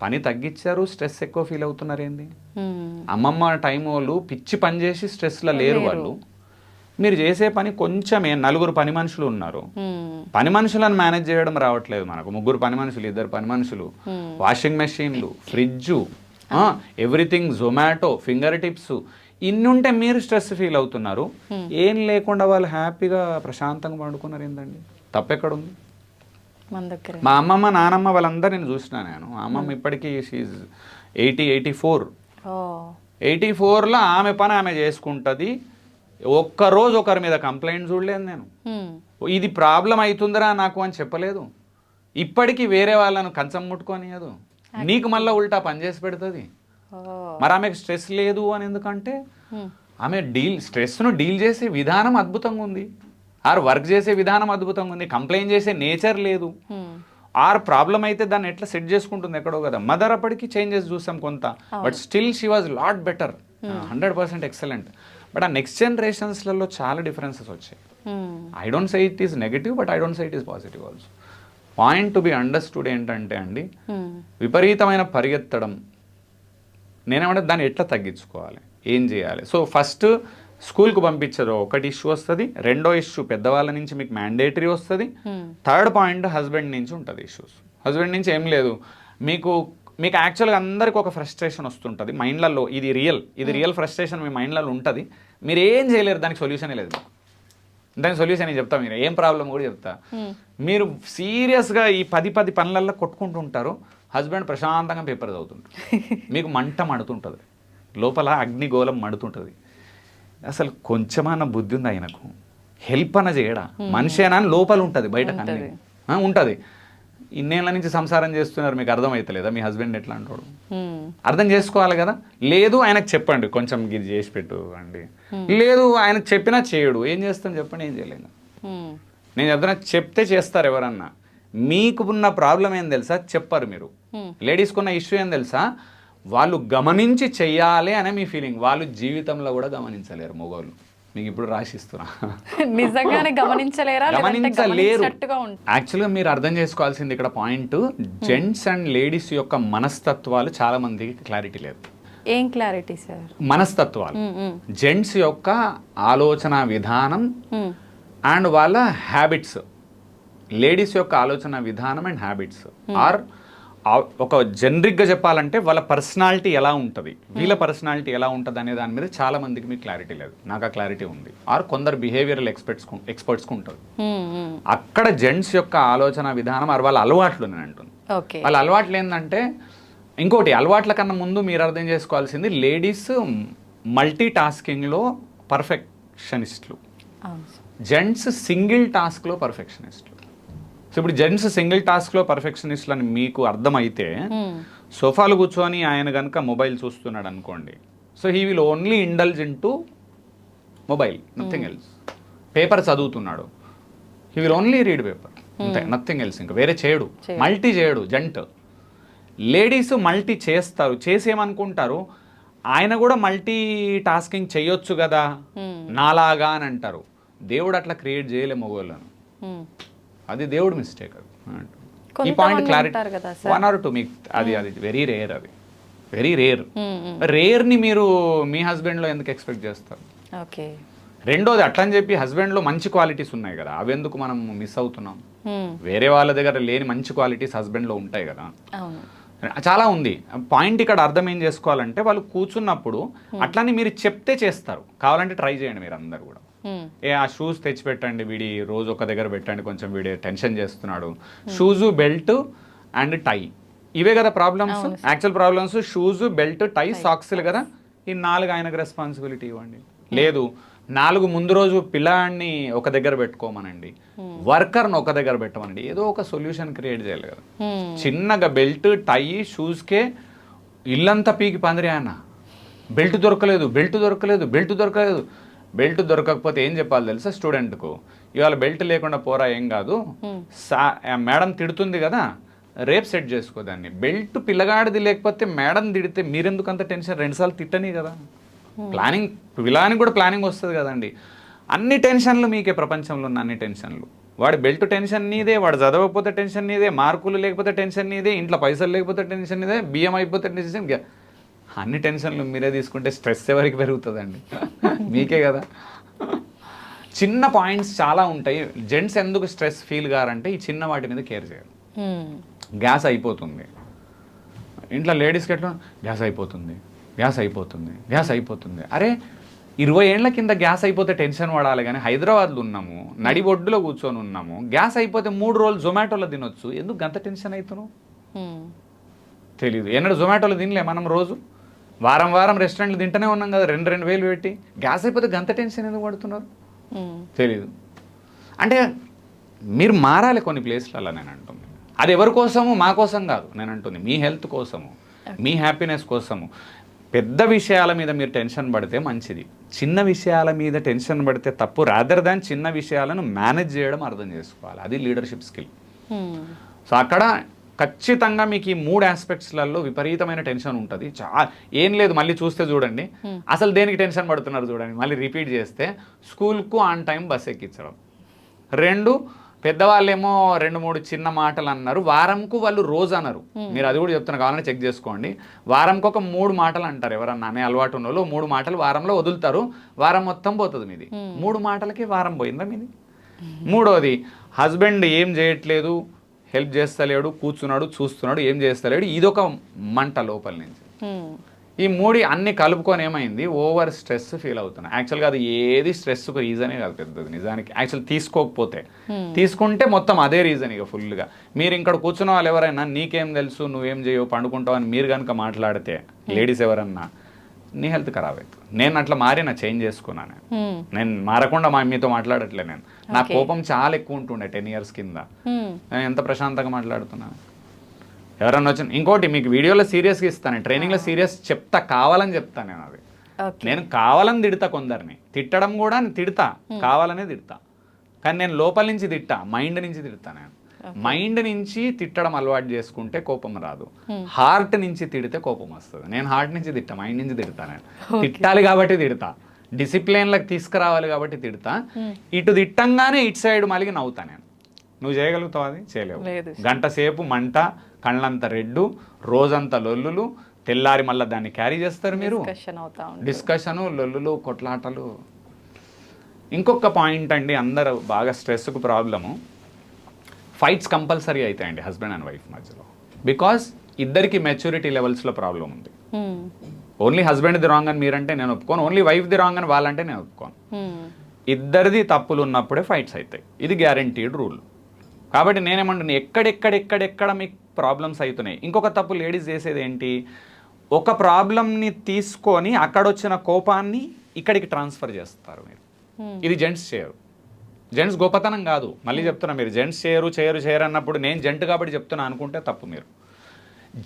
పని తగ్గించారు, స్ట్రెస్ ఎక్కువ ఫీల్ అవుతున్నారు. ఏంది అమ్మమ్మ టైం వాళ్ళు పిచ్చి పని చేసి స్ట్రెస్లో లేరు వాళ్ళు. మీరు చేసే పని కొంచెమే, 4 పని మనుషులు ఉన్నారు, పని మనుషులను మేనేజ్ చేయడం రావట్లేదు మనకు. 3 పని మనుషులు, 2 పని మనుషులు, వాషింగ్ మెషిన్లు, fridge, everything, Zomato, finger tips, ఇన్ని ఉంటే మీరు స్ట్రెస్ ఫీల్ అవుతున్నారు. ఏం లేకుండా వాళ్ళు హ్యాపీగా ప్రశాంతంగా పండుకున్నారు. ఏందండి తప్పెక్కడుంది? మా అమ్మమ్మ నానమ్మ వాళ్ళందరూ నేను చూసినా. నేను అమ్మమ్మ ఇప్పటికీ షీజ్ 84లో ఆమె పని ఆమె చేసుకుంటుంది. ఒక్కరోజు ఒకరి మీద కంప్లైంట్ చూడలేదు నేను. ఇది ప్రాబ్లం అవుతుందిరా నాకు అని చెప్పలేదు. ఇప్పటికీ వేరే వాళ్ళను కంచం ముట్టుకోనియదు, నీకు మళ్ళీ ఉల్టా పని చేసి పెడుతుంది. మరి ఆమెకు స్ట్రెస్ లేదు అని ఎందుకంటే ఆమె స్ట్రెస్ను డీల్ చేసే విధానం అద్భుతంగా ఉంది, ఆర్ వర్క్ చేసే విధానం అద్భుతంగా ఉంది. కంప్లైంట్ చేసే నేచర్ లేదు. ఆర్ ప్రాబ్లం అయితే దాన్ని ఎట్లా సెట్ చేసుకుంటుంది ఎక్కడో కదా. మదర్ అప్పటికి చేంజెస్ చూసాం కొంత, but still she was lot better, 100% excellent. But ఆ నెక్స్ట్ జనరేషన్స్లలో చాలా డిఫరెన్సెస్ వచ్చాయి. I don't say it is negative, but I don't say it is positive also. Point to be understood ఏంటంటే అండి, విపరీతమైన పరిగెత్తడం, నేనేమంటే దాన్ని ఎట్లా తగ్గించుకోవాలి, ఏం చేయాలి. సో ఫస్ట్ స్కూల్కు పంపించదో ఒకటి ఇష్యూ వస్తుంది, రెండో ఇష్యూ పెద్దవాళ్ళ నుంచి మీకు మ్యాండేటరీ వస్తుంది, థర్డ్ పాయింట్ హస్బెండ్ నుంచి ఉంటుంది ఇష్యూస్. హస్బెండ్ నుంచి ఏం లేదు, మీకు యాక్చువల్గా అందరికీ ఒక ఫ్రస్ట్రేషన్ వస్తుంటుంది మైండ్లలో. ఇది రియల్ ఫ్రస్ట్రేషన్ మీ మైండ్లలో ఉంటుంది. మీరు ఏం చేయలేరు, దానికి సొల్యూషనే లేదు. దానికి సొల్యూషన్ నేను చెప్తా, మీరు ఏం ప్రాబ్లం కూడా చెప్తా. మీరు సీరియస్గా ఈ 10 పనులల్లో కొట్టుకుంటూ ఉంటారు, హస్బెండ్ ప్రశాంతంగా పేపర్ చదువుతుంటారు, మీకు మంట మడుతుంటుంది లోపల, అగ్నిగోళం మడుతుంటుంది. అసలు కొంచెమన్నా బుద్ధి ఉంది ఆయనకు, హెల్ప్ అన్న చేయడా, మనిషేనా అని లోపల ఉంటుంది, బయట కన్నీ ఉంటుంది. ఇన్నేళ్ళ నుంచి సంసారం చేస్తున్నారు, మీకు అర్థమవుతలేదా మీ హస్బెండ్ ఎట్లా అంటాడు? అర్థం చేసుకోవాలి కదా. లేదు ఆయనకు చెప్పండి కొంచెం ఇది చేసి పెట్టు అండి, లేదు ఆయనకు చెప్పినా చేయడు, ఏం చేస్తాం చెప్పండి, ఏం చేయలేము. నేను చెప్తున్నా, చెప్తే చేస్తారు ఎవరన్నా. మీకు ఉన్న ప్రాబ్లం ఏం తెలుసా చెప్పరు మీరు. లేడీస్కి ఉన్న ఇష్యూ ఏం తెలుసా, వాళ్ళు గమనించి చెయ్యాలి అనే మీ ఫీలింగ్, వాళ్ళు జీవితంలో కూడా గమనించలేరు మగవాళ్ళు. మీకు ఇప్పుడు రాసిస్తున్నా, నిజంగానే గమనించలేరు. యాక్చువల్గా మీరు అర్థం చేసుకోవాల్సింది ఇక్కడ పాయింట్, జెంట్స్ అండ్ లేడీస్ యొక్క మనస్తత్వాలు చాలా మందికి క్లారిటీ లేదు. ఏం క్లారిటీ సార్? మనస్తత్వాలు, జెంట్స్ యొక్క ఆలోచన విధానం అండ్ వాళ్ళ హ్యాబిట్స్, లేడీస్ యొక్క ఆలోచన విధానం అండ్ హ్యాబిట్స్, ఆర్ ఒక జనరిక్గా చెప్పాలంటే వాళ్ళ పర్సనాలిటీ ఎలా ఉంటుంది, వీళ్ళ పర్సనాలిటీ ఎలా ఉంటుంది అనే దాని మీద చాలా మందికి మీకు క్లారిటీ లేదు. నాకు ఆ క్లారిటీ ఉంది. ఆర్ కొందరు బిహేవియరల్ ఎక్స్పర్ట్స్కి ఉంటుంది. అక్కడ జెంట్స్ యొక్క ఆలోచన విధానం ఆర్ వాళ్ళ అలవాట్లు నేను అంటుంది. వాళ్ళ అలవాట్లు ఏంటంటే, ఇంకోటి అలవాట్ల కన్నా ముందు మీరు అర్థం చేసుకోవాల్సింది, లేడీస్ మల్టీ టాస్కింగ్లో పర్ఫెక్షనిస్టులు, జెంట్స్ సింగిల్ టాస్క్లో పర్ఫెక్షనిస్టులు. సో ఇప్పుడు జెంట్స్ సింగిల్ టాస్క్లో పర్ఫెక్షనిస్టులు అని మీకు అర్థమైతే, సోఫాలు కూర్చొని ఆయన కనుక మొబైల్ చూస్తున్నాడు అనుకోండి, so he will only indulge in to mobile, nothing else. Paper చదువుతున్నాడు, he will only read paper, అంతే, నథింగ్ ఎల్స్. ఇంకా వేరే చేయడు, మల్టీ చేయడు జెంట్. లేడీస్ మల్టీ చేస్తారు, చేసేమనుకుంటారు ఆయన కూడా మల్టీ టాస్కింగ్ చేయొచ్చు కదా నాలాగా అని అంటారు. దేవుడు అట్లా క్రియేట్ చేయలే మగవాళ్ళను, అది దేవుడు మిస్టేక్. అది ఈ పాయింట్ క్లారిటీ, 1 or 2 మీకు అది వెరీ రేర్, అది వెరీ రేర్ని మీరు మీ హస్బెండ్లో ఎందుకు ఎక్స్పెక్ట్ చేస్తారు? రెండోది, అట్లా అని చెప్పి హస్బెండ్లో మంచి క్వాలిటీస్ ఉన్నాయి కదా, అవి ఎందుకు మనం మిస్ అవుతున్నాం? వేరే వాళ్ళ దగ్గర లేని మంచి క్వాలిటీస్ హస్బెండ్లో ఉంటాయి కదా, చాలా ఉంది. పాయింట్ ఇక్కడ అర్థం ఏం చేసుకోవాలంటే, వాళ్ళు కూర్చున్నప్పుడు అట్లానే మీరు చెప్తే చేస్తారు. కావాలంటే ట్రై చేయండి మీరు అందరు కూడా, ఆ షూస్ తెచ్చి పెట్టండి, వీడి రోజు ఒక దగ్గర పెట్టండి, కొంచెం వీడి టెన్షన్ చేస్తున్నాడు. షూజు, బెల్ట్ అండ్ టై, ఇవే కదా problems, actual problems. Shoes, belt, tie, సాక్స్లు కదా, ఈ 4 ఆయనకు రెస్పాన్సిబిలిటీ ఇవ్వండి. లేదు 4 ముందు రోజు పిల్లాడిని ఒక దగ్గర పెట్టుకోమనండి, వర్కర్ని ఒక దగ్గర పెట్టమనండి, ఏదో ఒక సొల్యూషన్ క్రియేట్ చేయాలి కదా. చిన్నగా బెల్ట్, టై, షూస్కే ఇల్లంతా పీకి పందిరి అన్న, బెల్ట్ దొరకలేదు, బెల్ట్ దొరకకపోతే ఏం చెప్పాలి తెలుసా స్టూడెంట్కు, ఇవాళ బెల్ట్ లేకుండా పోరా ఏం కాదు, మేడం తిడుతుంది కదా రేపు సెట్ చేసుకోదాన్ని. బెల్ట్ పిల్లగాడిది లేకపోతే మేడం తిడితే మీరెందుకు అంత టెన్షన్? 2 సార్లు తిట్టని కదా. ప్లానింగ్, పిల్లానికి కూడా ప్లానింగ్ వస్తుంది కదండి. అన్ని టెన్షన్లు మీకే, ప్రపంచంలో ఉన్న అన్ని టెన్షన్లు. వాడి బెల్ట్ టెన్షన్ నీదే, వాడు చదవకపోతే టెన్షన్ నీదే, మార్కులు లేకపోతే టెన్షన్ నీదే, ఇంట్లో పైసలు లేకపోతే టెన్షన్ నీదే, బియ్యం అయిపోతే టెన్షన్. అన్ని టెన్షన్లు మీరే తీసుకుంటే స్ట్రెస్ ఎవరికి పెరుగుతుందండి? మీకే కదా. చిన్న పాయింట్స్ చాలా ఉంటాయి. జెంట్స్ ఎందుకు స్ట్రెస్ ఫీల్ కారంటే ఈ చిన్న వాటి మీద కేర్ చేయరు. గ్యాస్ అయిపోతుంది ఇంట్లో, లేడీస్కి ఎట్లా గ్యాస్ అయిపోతుంది, గ్యాస్ అయిపోతుంది, గ్యాస్ అయిపోతుంది. అరే 20 ఏళ్ల కింద గ్యాస్ అయిపోతే టెన్షన్ పడాలి, కానీ హైదరాబాద్లో ఉన్నాము, నడిబొడ్డులో కూర్చొని ఉన్నాము, గ్యాస్ అయిపోతే 3 రోజులు జొమాటోలో తినొచ్చు, ఎందుకు గంత టెన్షన్ అవుతున్నావు? తెలీదు. ఎన్నడూ జొమాటోలో తినలే మనం, రోజు వారం వారం రెస్టారెంట్లు తింటూనే ఉన్నాం కదా, 2 వేలు పెట్టి. గ్యాస్ అయిపోతే గంత టెన్షన్ ఎందుకు పడుతున్నారు? తెలీదు. అంటే మీరు మారాలి కొన్ని ప్లేస్లలో. నేను అంటుంది అది ఎవరి కోసము, మా కోసం కాదు. నేను అంటుంది మీ హెల్త్ కోసము, మీ హ్యాపీనెస్ కోసము. పెద్ద విషయాల మీద మీరు టెన్షన్ పడితే మంచిది, చిన్న విషయాల మీద టెన్షన్ పడితే తప్పు. రాదర్ దాన్ చిన్న విషయాలను మేనేజ్ చేయడం అర్థం చేసుకోవాలి. అది లీడర్షిప్ స్కిల్. సో అక్కడ ఖచ్చితంగా మీకు ఈ 3 ఆస్పెక్ట్స్లలో విపరీతమైన టెన్షన్ ఉంటుంది. ఏం లేదు, మళ్ళీ చూస్తే చూడండి అసలు దేనికి టెన్షన్ పడుతున్నారు చూడండి. మళ్ళీ రిపీట్ చేస్తే స్కూల్కు ఆన్ టైం బస్ ఎక్కించడం. 2, పెద్దవాళ్ళేమో 2-3 చిన్న మాటలు అన్నారు, వారంకు వాళ్ళు రోజు అన్నారు. మీరు అది కూడా చెప్తున్నారు, కావాలని చెక్ చేసుకోండి. వారంకి ఒక 3 మాటలు అంటారు. ఎవరన్నా అనే అలవాటు ఉన్న వాళ్ళు 3 మాటలు వారంలో వదులుతారు, వారం మొత్తం పోతుంది మీది. 3 మాటలకి వారం పోయిందా మీది? 3వది, హస్బెండ్ ఏం చేయట్లేదు, హెల్ప్ చేస్తలేడు, కూర్చున్నాడు, చూస్తున్నాడు, ఏం చేస్తలేడు, ఇదొక మంట లోపల నుంచి. ఈ 3 అన్ని కలుపుకొని ఏమైంది, ఓవర్ స్ట్రెస్ ఫీల్ అవుతున్నా. యాక్చువల్గా అది ఏది స్ట్రెస్కు రీజనే కాదు పెద్దది నిజానికి. యాక్చువల్ తీసుకోకపోతే, తీసుకుంటే మొత్తం అదే రీజన్ ఇక ఫుల్గా. మీరు ఇక్కడ కూర్చున్న వాళ్ళు ఎవరైనా నీకేం తెలుసు, నువ్వేం చేయవు, పండుకుంటావు అని మీరు కనుక మాట్లాడితే, లేడీస్ ఎవరన్నా, నీ హెల్త్ ఖరాబ్ అవుతుంది. నేను అట్లా మారిన, చేంజ్ చేసుకున్నాను. నేను మారకుండా మీతో మాట్లాడట్లే. నేను నా కోపం చాలా ఎక్కువ ఉంటుండే 10 years కింద. నేను ఎంత ప్రశాంతంగా మాట్లాడుతున్నాను. ఎవరన్నా వచ్చి ఇంకోటి మీకు వీడియోలో సీరియస్గా ఇస్తాను, ట్రైనింగ్లో సీరియస్ చెప్తా, కావాలని చెప్తాను నేను. అది నేను కావాలని తిడతా, కొందరిని తిట్టడం కూడా తిడతా, కావాలనే తిడతా. కానీ నేను లోపల నుంచి తిట్టా, మైండ్ నుంచి తిడతా. నేను మైండ్ నుంచి తిట్టడం అలవాటు చేసుకుంటే కోపం రాదు, హార్ట్ నుంచి తిడితే కోపం వస్తుంది. నేను హార్ట్ నుంచి తిట్టా, మైండ్ నుంచి తిడతా. నేను తిట్టాలి కాబట్టి తిడతా, డిసిప్లిన్లకు తీసుకురావాలి కాబట్టి తిడతా. ఇటు తిట్టంగానే ఇటు సైడ్ మళ్ళీ నవ్వుతా. నేను నువ్వు చేయగలుగుతావు, అది చేయలేవు. గంట సేపు మంట, కళ్ళంత రెడ్డు, రోజంతా లొల్లులు, తెల్లారి మళ్ళీ దాన్ని క్యారీ చేస్తారు మీరు. డిస్కషను, లొల్లులు, కొట్లాటలు. ఇంకొక పాయింట్ అండి, అందరూ బాగా స్ట్రెస్కు ప్రాబ్లము, ఫైట్స్ కంపల్సరీ అవుతాయండి హస్బెండ్ అండ్ వైఫ్ మధ్యలో. బికాస్ ఇద్దరికి మెచ్యూరిటీ లెవెల్స్లో ప్రాబ్లం ఉంది. ఓన్లీ హస్బెండ్ది రాంగ్ అని మీరంటే నేను ఒప్పుకోను, ఓన్లీ వైఫ్ది రాంగ్ అని వాళ్ళంటే నేను ఒప్పుకోను. ఇద్దరిది తప్పులు ఉన్నప్పుడే ఫైట్స్ అవుతాయి, ఇది గ్యారంటీడ్ రూల్. కాబట్టి నేనేమంటున్నా, ఎక్కడెక్కడ మీకు ప్రాబ్లమ్స్ అవుతున్నాయి. ఇంకొక తప్పు లేడీస్ చేసేది ఏంటి, ఒక ప్రాబ్లమ్ని తీసుకొని అక్కడొచ్చిన కోపాన్ని ఇక్కడికి ట్రాన్స్ఫర్ చేస్తారు మీరు. ఇది జెంట్స్ చేయరు. జెంట్స్ గొప్పతనం కాదు, మళ్ళీ చెప్తున్నా, మీరు జెంట్స్ చేయరు అన్నప్పుడు నేను జెంట్ కాబట్టి చెప్తున్నా అనుకుంటే తప్పు. మీరు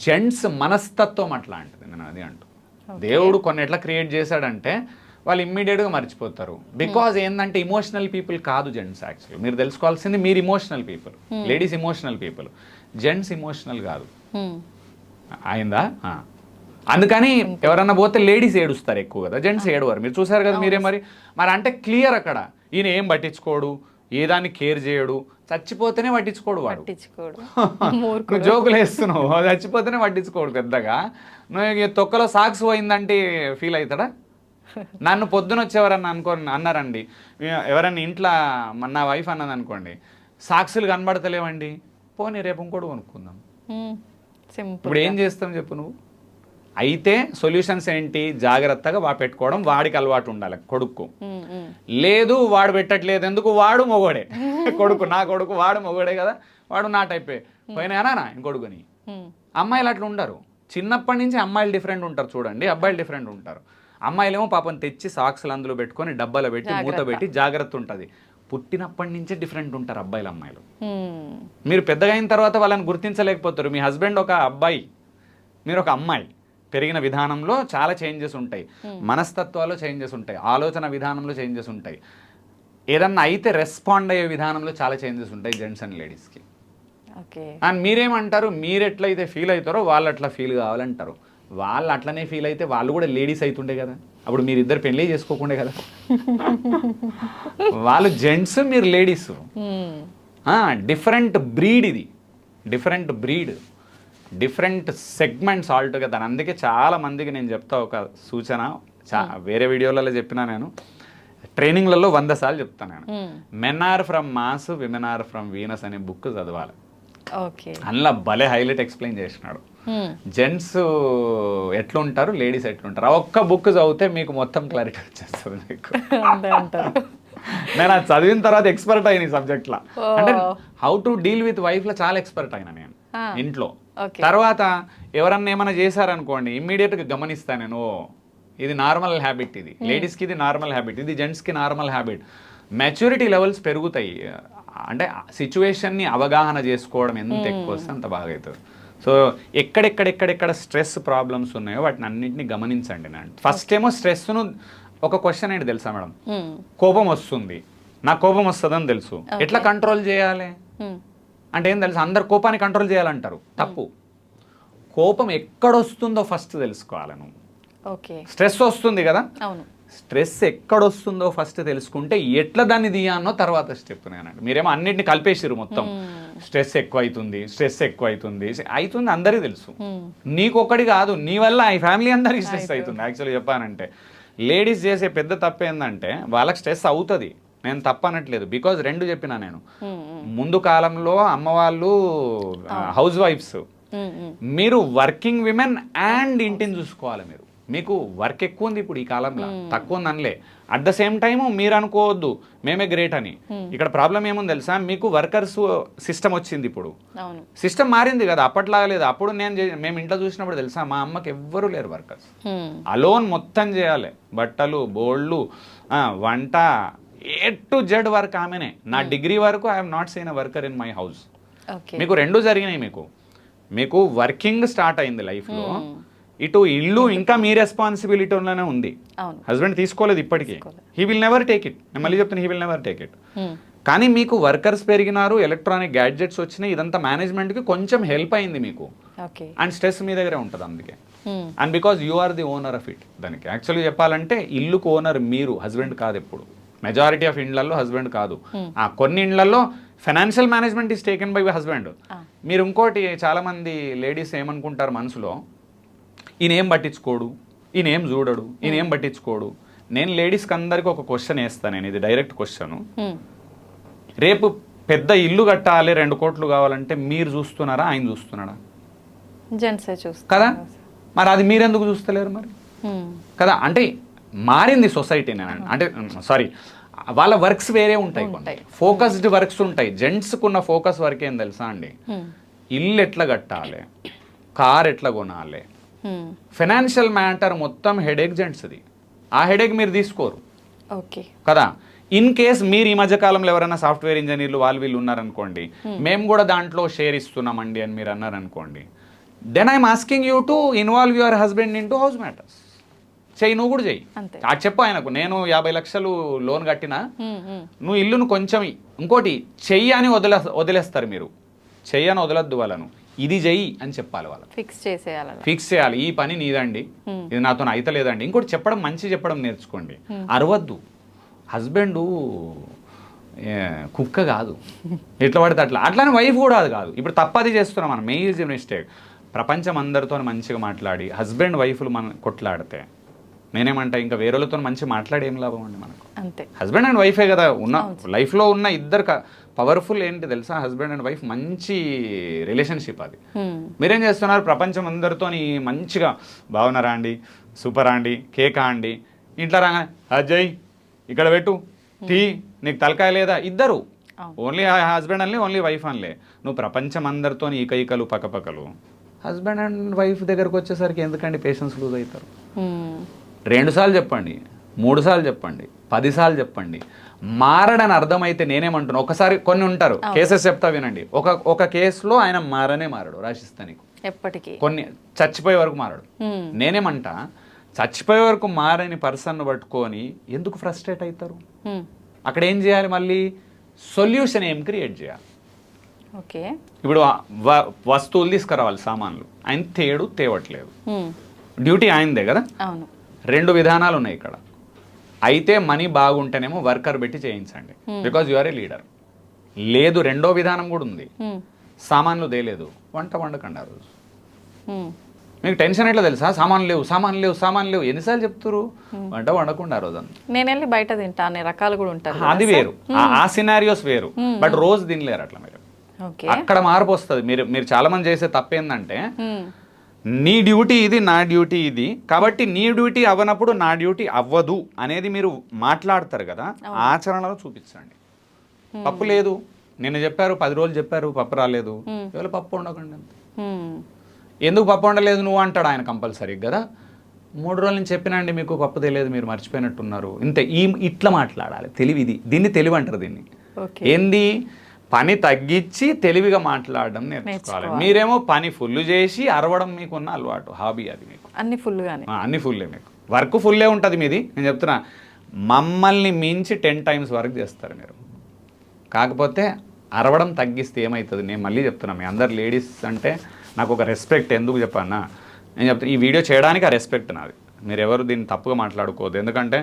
జెంట్స్ మనస్తత్వం అట్లాంటిది. నేను అది అంటూ, దేవుడు కొన్ని ఎట్లా క్రియేట్ చేశాడంటే వాళ్ళు ఇమ్మీడియట్గా మర్చిపోతారు. బికాజ్ ఏంటంటే ఇమోషనల్ పీపుల్ కాదు జెంట్స్. యాక్చువల్లీ మీరు తెలుసుకోవాల్సింది, మీరు emotional people, ladies emotional people, gents emotional కాదు. అయిందా? అందుకని ఎవరన్నా పోతే లేడీస్ ఏడుస్తారు ఎక్కువ కదా, జెంట్స్ ఏడవారు. మీరు చూసారు కదా మీరే. మరి అంటే క్లియర్ అక్కడ, ఈయన ఏం పట్టించుకోడు, ఏదాన్ని కేర్ చేయడు, చచ్చిపోతేనే పట్టించుకోడు వాడు. నువ్వు జోకులు వేస్తున్నావు, చచ్చిపోతేనే పట్టించుకోడు పెద్దగా. నువ్వు తొక్కలో సాక్స్ పోయిందంటే ఫీల్ అవుతాడా? నన్ను పొద్దున వచ్చేవారని అన్నారండి ఎవరన్నా ఇంట్లో, నా వైఫ్ అన్నది అనుకోండి, సాక్సులు కనబడతలేవండి, పోనీ రేపు ఇంకోటి కొనుక్కుందాం. ఇప్పుడు ఏం చేస్తాం చెప్పు నువ్వు? అయితే సొల్యూషన్స్ ఏంటి, జాగ్రత్తగా పెట్టుకోవడం, వాడికి అలవాటు ఉండాలి కొడుకు. లేదు వాడు పెట్టట్లేదు ఎందుకు, వాడు మొగోడే కొడుకు, నా కొడుకు వాడు మొగోడే కదా, వాడు నా టైపే పోయినా ఇంకొడుకుని. అమ్మాయిలు అట్లా ఉండరు, చిన్నప్పటి నుంచి అమ్మాయిలు డిఫరెంట్ ఉంటారు చూడండి, అబ్బాయిలు డిఫరెంట్ ఉంటారు. అమ్మాయిలేమో పాపం తెచ్చి సాక్స్లు అందులో పెట్టుకొని డబ్బాలో పెట్టి మూత పెట్టి జాగ్రత్త ఉంటుంది. పుట్టినప్పటి నుంచే డిఫరెంట్ ఉంటారు అబ్బాయిలు అమ్మాయిలు. మీరు పెద్దగా అయిన తర్వాత వాళ్ళని గుర్తించలేకపోతారు. మీ హస్బెండ్ ఒక అబ్బాయి, మీరు ఒక అమ్మాయి, పెరిగిన విధానంలో చాలా చేంజెస్ ఉంటాయి, మనస్తత్వాల్లో చేంజెస్ ఉంటాయి, ఆలోచన విధానంలో చేంజెస్ ఉంటాయి, ఏదన్నా అయితే రెస్పాండ్ అయ్యే విధానంలో చాలా చేంజెస్ ఉంటాయి జెంట్స్ అండ్ లేడీస్కి. అండ్ మీరేమంటారు, మీరు ఎట్లయితే ఫీల్ అవుతారో వాళ్ళు అట్లా ఫీల్ కావాలంటారు. వాళ్ళు అట్లనే ఫీల్ అయితే వాళ్ళు కూడా లేడీస్ అవుతుండే కదా, అప్పుడు మీరిద్దరు పెళ్ళి చేసుకోకుండే కదా. వాళ్ళు జెంట్స్, మీరు లేడీస్. డిఫరెంట్ బ్రీడ్ ఇది, different breed, different segments altogether. అందుకే చాలా మందికి నేను చెప్తా ఒక సూచన, వేరే వీడియోలలో చెప్పినా, నేను ట్రైనింగ్లలో 100 సార్లు చెప్తాను నేను. Men are from Mars, women are from Venus అనే బుక్ చదవాలి. అందులో భలే హైలైట్ ఎక్స్ప్లెయిన్ చేసినాడు. జెంట్స్ ఎట్లుంటారు, లేడీస్ ఎట్లుంటారు. ఆ ఒక్క బుక్ చదివితే మీకు మొత్తం క్లారిటీ వచ్చేస్తుంది మీకు. నేను అది చదివిన తర్వాత ఎక్స్పర్ట్ అయిన ఈ సబ్జెక్ట్లో. అంటే హౌ టు డీల్ విత్ వైఫ్లో చాలా ఎక్స్పర్ట్ అయినా నేను ఇంట్లో. తర్వాత ఎవరన్నా ఏమైనా చేశారనుకోండి, ఇమ్మీడియట్గా గమనిస్తాను నేను, ఇది నార్మల్ హ్యాబిట్, ఇది లేడీస్కి ఇది నార్మల్ హ్యాబిట్, ఇది జెంట్స్కి నార్మల్ హ్యాబిట్. మెచ్యూరిటీ లెవెల్స్ పెరుగుతాయి. అంటే సిచ్యువేషన్ని అవగాహన చేసుకోవడం ఎంత ఎక్కువ వస్తే అంత బాగా అవుతుంది. సో ఎక్కడెక్కడ స్ట్రెస్ ప్రాబ్లమ్స్ ఉన్నాయో వాటిని అన్నింటినీ గమనించండి. నేను ఫస్ట్ ఏమో స్ట్రెస్ను, ఒక క్వశ్చన్ ఏంటి తెలుసా మేడం, కోపం వస్తుంది, నాకు కోపం వస్తుందని తెలుసు, ఎట్లా కంట్రోల్ చేయాలి అంటే ఏం తెలుసు, అందరు కోపాన్ని కంట్రోల్ చేయాలంటారు, తప్పు. కోపం ఎక్కడొస్తుందో ఫస్ట్ తెలుసుకోవాలి నువ్వు. స్ట్రెస్ వస్తుంది కదా, స్ట్రెస్ ఎక్కడొస్తుందో ఫస్ట్ తెలుసుకుంటే ఎట్లా దాన్ని తీయానో తర్వాత స్టెప్. నేనండి మీరేమో అన్నింటిని కలిపేసిరు మొత్తం. స్ట్రెస్ ఎక్కువ అవుతుంది, స్ట్రెస్ ఎక్కువ అవుతుంది అందరికీ తెలుసు. నీకు ఒక్కడి కాదు, నీ వల్ల ఈ ఫ్యామిలీ అందరికీ స్ట్రెస్ అవుతుంది. యాక్చువల్లీ చెప్పానంటే లేడీస్ చేసే పెద్ద తప్పు ఏంటంటే వాళ్ళకి స్ట్రెస్ అవుతుంది, నేను తప్పనట్లేదు. బికాజ్ రెండు చెప్పినా నేను, ముందు కాలంలో అమ్మవాళ్ళు హౌస్ వైఫ్స్, మీరు వర్కింగ్ విమెన్ అండ్ ఇంటిని చూసుకోవాలి. మీకు వర్క్ ఎక్కువ ఉంది ఇప్పుడు ఈ కాలంలో, తక్కువ ఉంది అనలే. అట్ ద సేమ్ టైము మీరు అనుకోవద్దు మేమే గ్రేట్ అని. ఇక్కడ ప్రాబ్లం ఏముంది తెలుసా, మీకు వర్కర్స్ సిస్టమ్ వచ్చింది, ఇప్పుడు సిస్టమ్ మారింది కదా, అప్పట్లాగా లేదు. అప్పుడు మేము ఇంట్లో చూసినప్పుడు తెలుసా, మా అమ్మకి ఎవ్వరూ లేరు వర్కర్స్, అలోన్ మొత్తం చేయాలి, బట్టలు, బోళ్ళు, వంట, A to Z వర్క్ ఆమెనే. నా డిగ్రీ వరకు I have not seen a worker in my house. మీకు రెండు జరిగినాయి. మీకు వర్కింగ్ స్టార్ట్ అయింది లైఫ్లో, ఇటు ఇల్లు ఇంకా మీ రెస్పాన్సిబిలిటీలోనే ఉంది. హస్బెండ్ తీసుకోలేదు ఇప్పటికీ, he will never take it. నేను మళ్ళీ చెప్తాను, he will never take it. కానీ మీకు వర్కర్స్ పెరిగినారు, ఎలక్ట్రానిక్ గ్యాడ్జెట్స్ వచ్చినాయి, ఇదంతా మేనేజ్మెంట్కి కొంచెం హెల్ప్ అయింది మీకు. అండ్ స్ట్రెస్ మీ దగ్గరే ఉంటుంది అందుకే. And because you are the owner of it. దానికి యాక్చువల్గా చెప్పాలంటే ఇల్లుకు ఓనర్ మీరు, హస్బెండ్ కాదు. ఎప్పుడు మెజారిటీ ఆఫ్ ఇండ్లలో హస్బెండ్ కాదు. కొన్ని ఇండ్లలో financial management is taken by husband. మీరు ఇంకోటి, చాలామంది లేడీస్ ఏమనుకుంటారు మనసులో, ఈయనేం పట్టించుకోడు, ఈయనేం చూడడు, ఈయనేం పట్టించుకోడు. నేను లేడీస్కి అందరికీ ఒక క్వశ్చన్ వేస్తాను, నేను ఇది డైరెక్ట్ క్వశ్చన్. రేపు పెద్ద ఇల్లు కట్టాలి, 2 కోట్లు కావాలంటే మీరు చూస్తున్నారా, ఆయన చూస్తున్నాడా? జెంట్సే చూస్తారు కదా. మరి అది మీరెందుకు చూస్తలేరు మరి? కదా, అంటే మారింది సొసైటీ. అంటే సారీ, వాళ్ళ వర్క్స్ వేరే ఉంటాయి, ఫోకస్డ్ వర్క్స్ ఉంటాయి. జెంట్స్కున్న ఫోకస్ వర్క్ ఏం తెలుసా అండి, ఇల్లు ఎట్లా కట్టాలి, కార్ ఎట్లా కొనాలి, ఫైనాన్షియల్ మ్యాటర్ మొత్తం హెడేక్ జెంట్స్ది. ఆ హెడేక్ మీరు తీసుకోరు కదా. ఇన్ కేస్ మీరు ఈ మధ్యకాలంలో ఎవరైనా సాఫ్ట్వేర్ ఇంజనీర్లు వాళ్ళు వీళ్ళు ఉన్నారనుకోండి, మేము కూడా దాంట్లో షేర్ ఇస్తున్నామండి అని మీరు అన్నారనుకోండి, then I'm asking you to involve your husband into house matters. చెయ్యి, నువ్వు కూడా చెయ్యి. అది చెప్పు ఆయనకు, నేను 50 లక్షలు లోన్ కట్టినా, నువ్వు ఇల్లును కొంచెం, ఇంకోటి చెయ్యి అని వదిలేస్తారు మీరు. చెయ్యి అని వదలొద్దు వాళ్ళను, ఇది చెయ్యి అని చెప్పాలి వాళ్ళు. ఫిక్స్ చేయాలి, ఈ పని నీదండి, ఇది నాతో అయితలేదండి. ఇంకోటి చెప్పడం, మంచి చెప్పడం నేర్చుకోండి. అరవద్దు. హస్బెండ్ కుక్క కాదు, ఎట్లా పడితే అట్లానే వైఫ్ కూడా అది కాదు. ఇప్పుడు తప్పది చేస్తున్నాం మనం, మేజర్ మిస్టేక్. ప్రపంచం అందరితో మంచిగా మాట్లాడి హస్బెండ్ వైఫ్లు మనం కొట్లాడితే, నేనేమంటా, ఇంకా వేరేలతో మంచి మాట్లాడి ఏం లాభం అండి మనకు? హస్బెండ్ అండ్ వైఫే కదా ఉన్న లైఫ్లో ఉన్న ఇద్దరు పవర్ఫుల్ ఏంటి తెలుసా, హస్బెండ్ అండ్ వైఫ్ మంచి రిలేషన్షిప్ అది. మీరేం చేస్తున్నారు, ప్రపంచం అందరితో మంచిగా బాగున్నారా అండి, సూపరా అండి, కేకా అండి, ఇంట్లో రాగా అజయ్ ఇక్కడ పెట్టు, టీ, నీకు తలకాయ లేదా, ఇద్దరు ఓన్లీ హస్బెండ్ అన్లే, ఓన్లీ వైఫ్ అన్లే. నువ్వు ప్రపంచం అందరితో ఈకలు పక్కపక్కలు, హస్బెండ్ అండ్ వైఫ్ దగ్గరకు వచ్చేసరికి ఎందుకండి పేషెన్స్ లూజ్ అవుతారు? 2 సార్లు చెప్పండి, 3 సార్లు చెప్పండి, 10 సార్లు చెప్పండి, మారడని అర్థమైతే నేనేమంటున్నా. ఒకసారి కొన్ని ఉంటారు కేసెస్ చెప్తా వినండి. ఒక కేసులో ఆయన మారడు, రాసిస్తా నీకు, ఎప్పటికీ కొన్ని చచ్చిపోయే వరకు మారడు. నేనేమంటా, చచ్చిపోయే వరకు మారని పర్సన్ పట్టుకొని ఎందుకు ఫ్రస్ట్రేట్ అవుతారు? అక్కడ ఏం చేయాలి, మళ్ళీ సొల్యూషన్ ఏం క్రియేట్ చేయాలి. ఇప్పుడు వస్తువులు తీసుకురావాలి, సామాన్లు, ఆయన తేవట్లేదు, డ్యూటీ ఆయనదే కదా. 2 విధానాలు ఉన్నాయి ఇక్కడ. అయితే మనీ బాగుంటేనేమో వర్కర్ పెట్టి చేయించండి, because you are a leader. లేదు, రెండో విధానం కూడా ఉంది, సామాన్లు తేలేదు, వంట వండకండి ఆ రోజు. మీకు టెన్షన్ ఎట్లా తెలుసా? సామాన్లు లేవు ఎన్నిసార్లు చెప్తారు? వంట వండకుండా ఆ రోజు. నేను వెళ్ళి బయట తింటా అనే రకాలు కూడా ఉంటారు, అది వేరు, ఆ సినారియోస్ వేరు. బట్ రోజు తినలేరు అట్లా మీరు. అక్కడ మార్పు వస్తుంది. మీరు చాలా మంది చేసే తప్పేందంటే, నీ డ్యూటీ ఇది, నా డ్యూటీ ఇది, కాబట్టి నీ డ్యూటీ అవ్వనప్పుడు నా డ్యూటీ అవ్వదు అనేది మీరు మాట్లాడతారు కదా, ఆచరణలో చూపించండి. పప్పు లేదు, నిన్న చెప్పారు, 10 రోజులు చెప్పారు, పప్పు రాలేదు, ఇవాళ పప్పు వండకండి అంతే. ఎందుకు పప్పు వండలేదు నువ్వు అంటాడు ఆయన కంపల్సరీ కదా. 3 రోజుల నుంచి చెప్పినండి మీకు పప్పు తెలియదు, మీరు మర్చిపోయినట్టున్నారు, ఇంతే. ఇట్లా మాట్లాడాలి. తెలివి ఇది, దీన్ని తెలివి అంటారు. దీన్ని ఏంది? పని తగ్గించి తెలివిగా మాట్లాడడం నేర్చుకోవాలి. మీరేమో పని ఫుల్ చేసి అరవడం మీకున్న అలవాటు, హాబీ అది. మీకు అన్ని ఫుల్లే, మీకు వర్క్ ఫుల్లే ఉంటుంది మీది. నేను చెప్తున్నా, మమ్మల్ని మించి 10 టైమ్స్ వర్క్ చేస్తారు మీరు. కాకపోతే అరవడం తగ్గిస్తే ఏమవుతుంది? నేను మళ్ళీ చెప్తున్నా, మీ అందరు లేడీస్ అంటే నాకు ఒక రెస్పెక్ట్. ఎందుకు చెప్పన్నా? నేను చెప్తాను, ఈ వీడియో చేయడానికి ఆ రెస్పెక్ట్ నాది. మీరు ఎవరు దీన్ని తప్పుగా మాట్లాడుకోవద్దు. ఎందుకంటే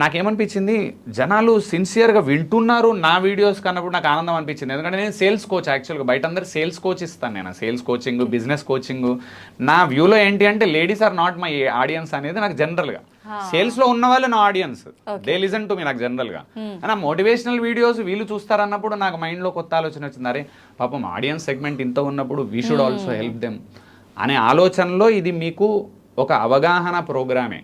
నాకేమనిపించింది, జనాలు సిన్సియర్గా వింటున్నారు నా వీడియోస్ కన్నప్పుడు నాకు ఆనందం అనిపించింది. ఎందుకంటే నేను సేల్స్ కోచ్, యాక్చువల్గా బయట అందరు సేల్స్ కోచ్ ఇస్తాను. నేను సేల్స్ కోచింగ్, బిజినెస్ కోచింగ్. నా వ్యూలో ఏంటి అంటే, ladies are not my audience అనేది నాకు జనరల్గా. సేల్స్లో ఉన్న వాళ్ళు నా audience, they listen to me. నాకు జనరల్గా నా మోటివేషనల్ వీడియోస్ వీళ్ళు చూస్తారన్నప్పుడు నాకు మైండ్లో కొత్త ఆలోచన వచ్చింది. అరే పాపం ఆడియన్స్ సెగ్మెంట్ ఇంత ఉన్నప్పుడు we should also help them అనే ఆలోచనలో ఇది మీకు ఒక అవగాహన ప్రోగ్రామే.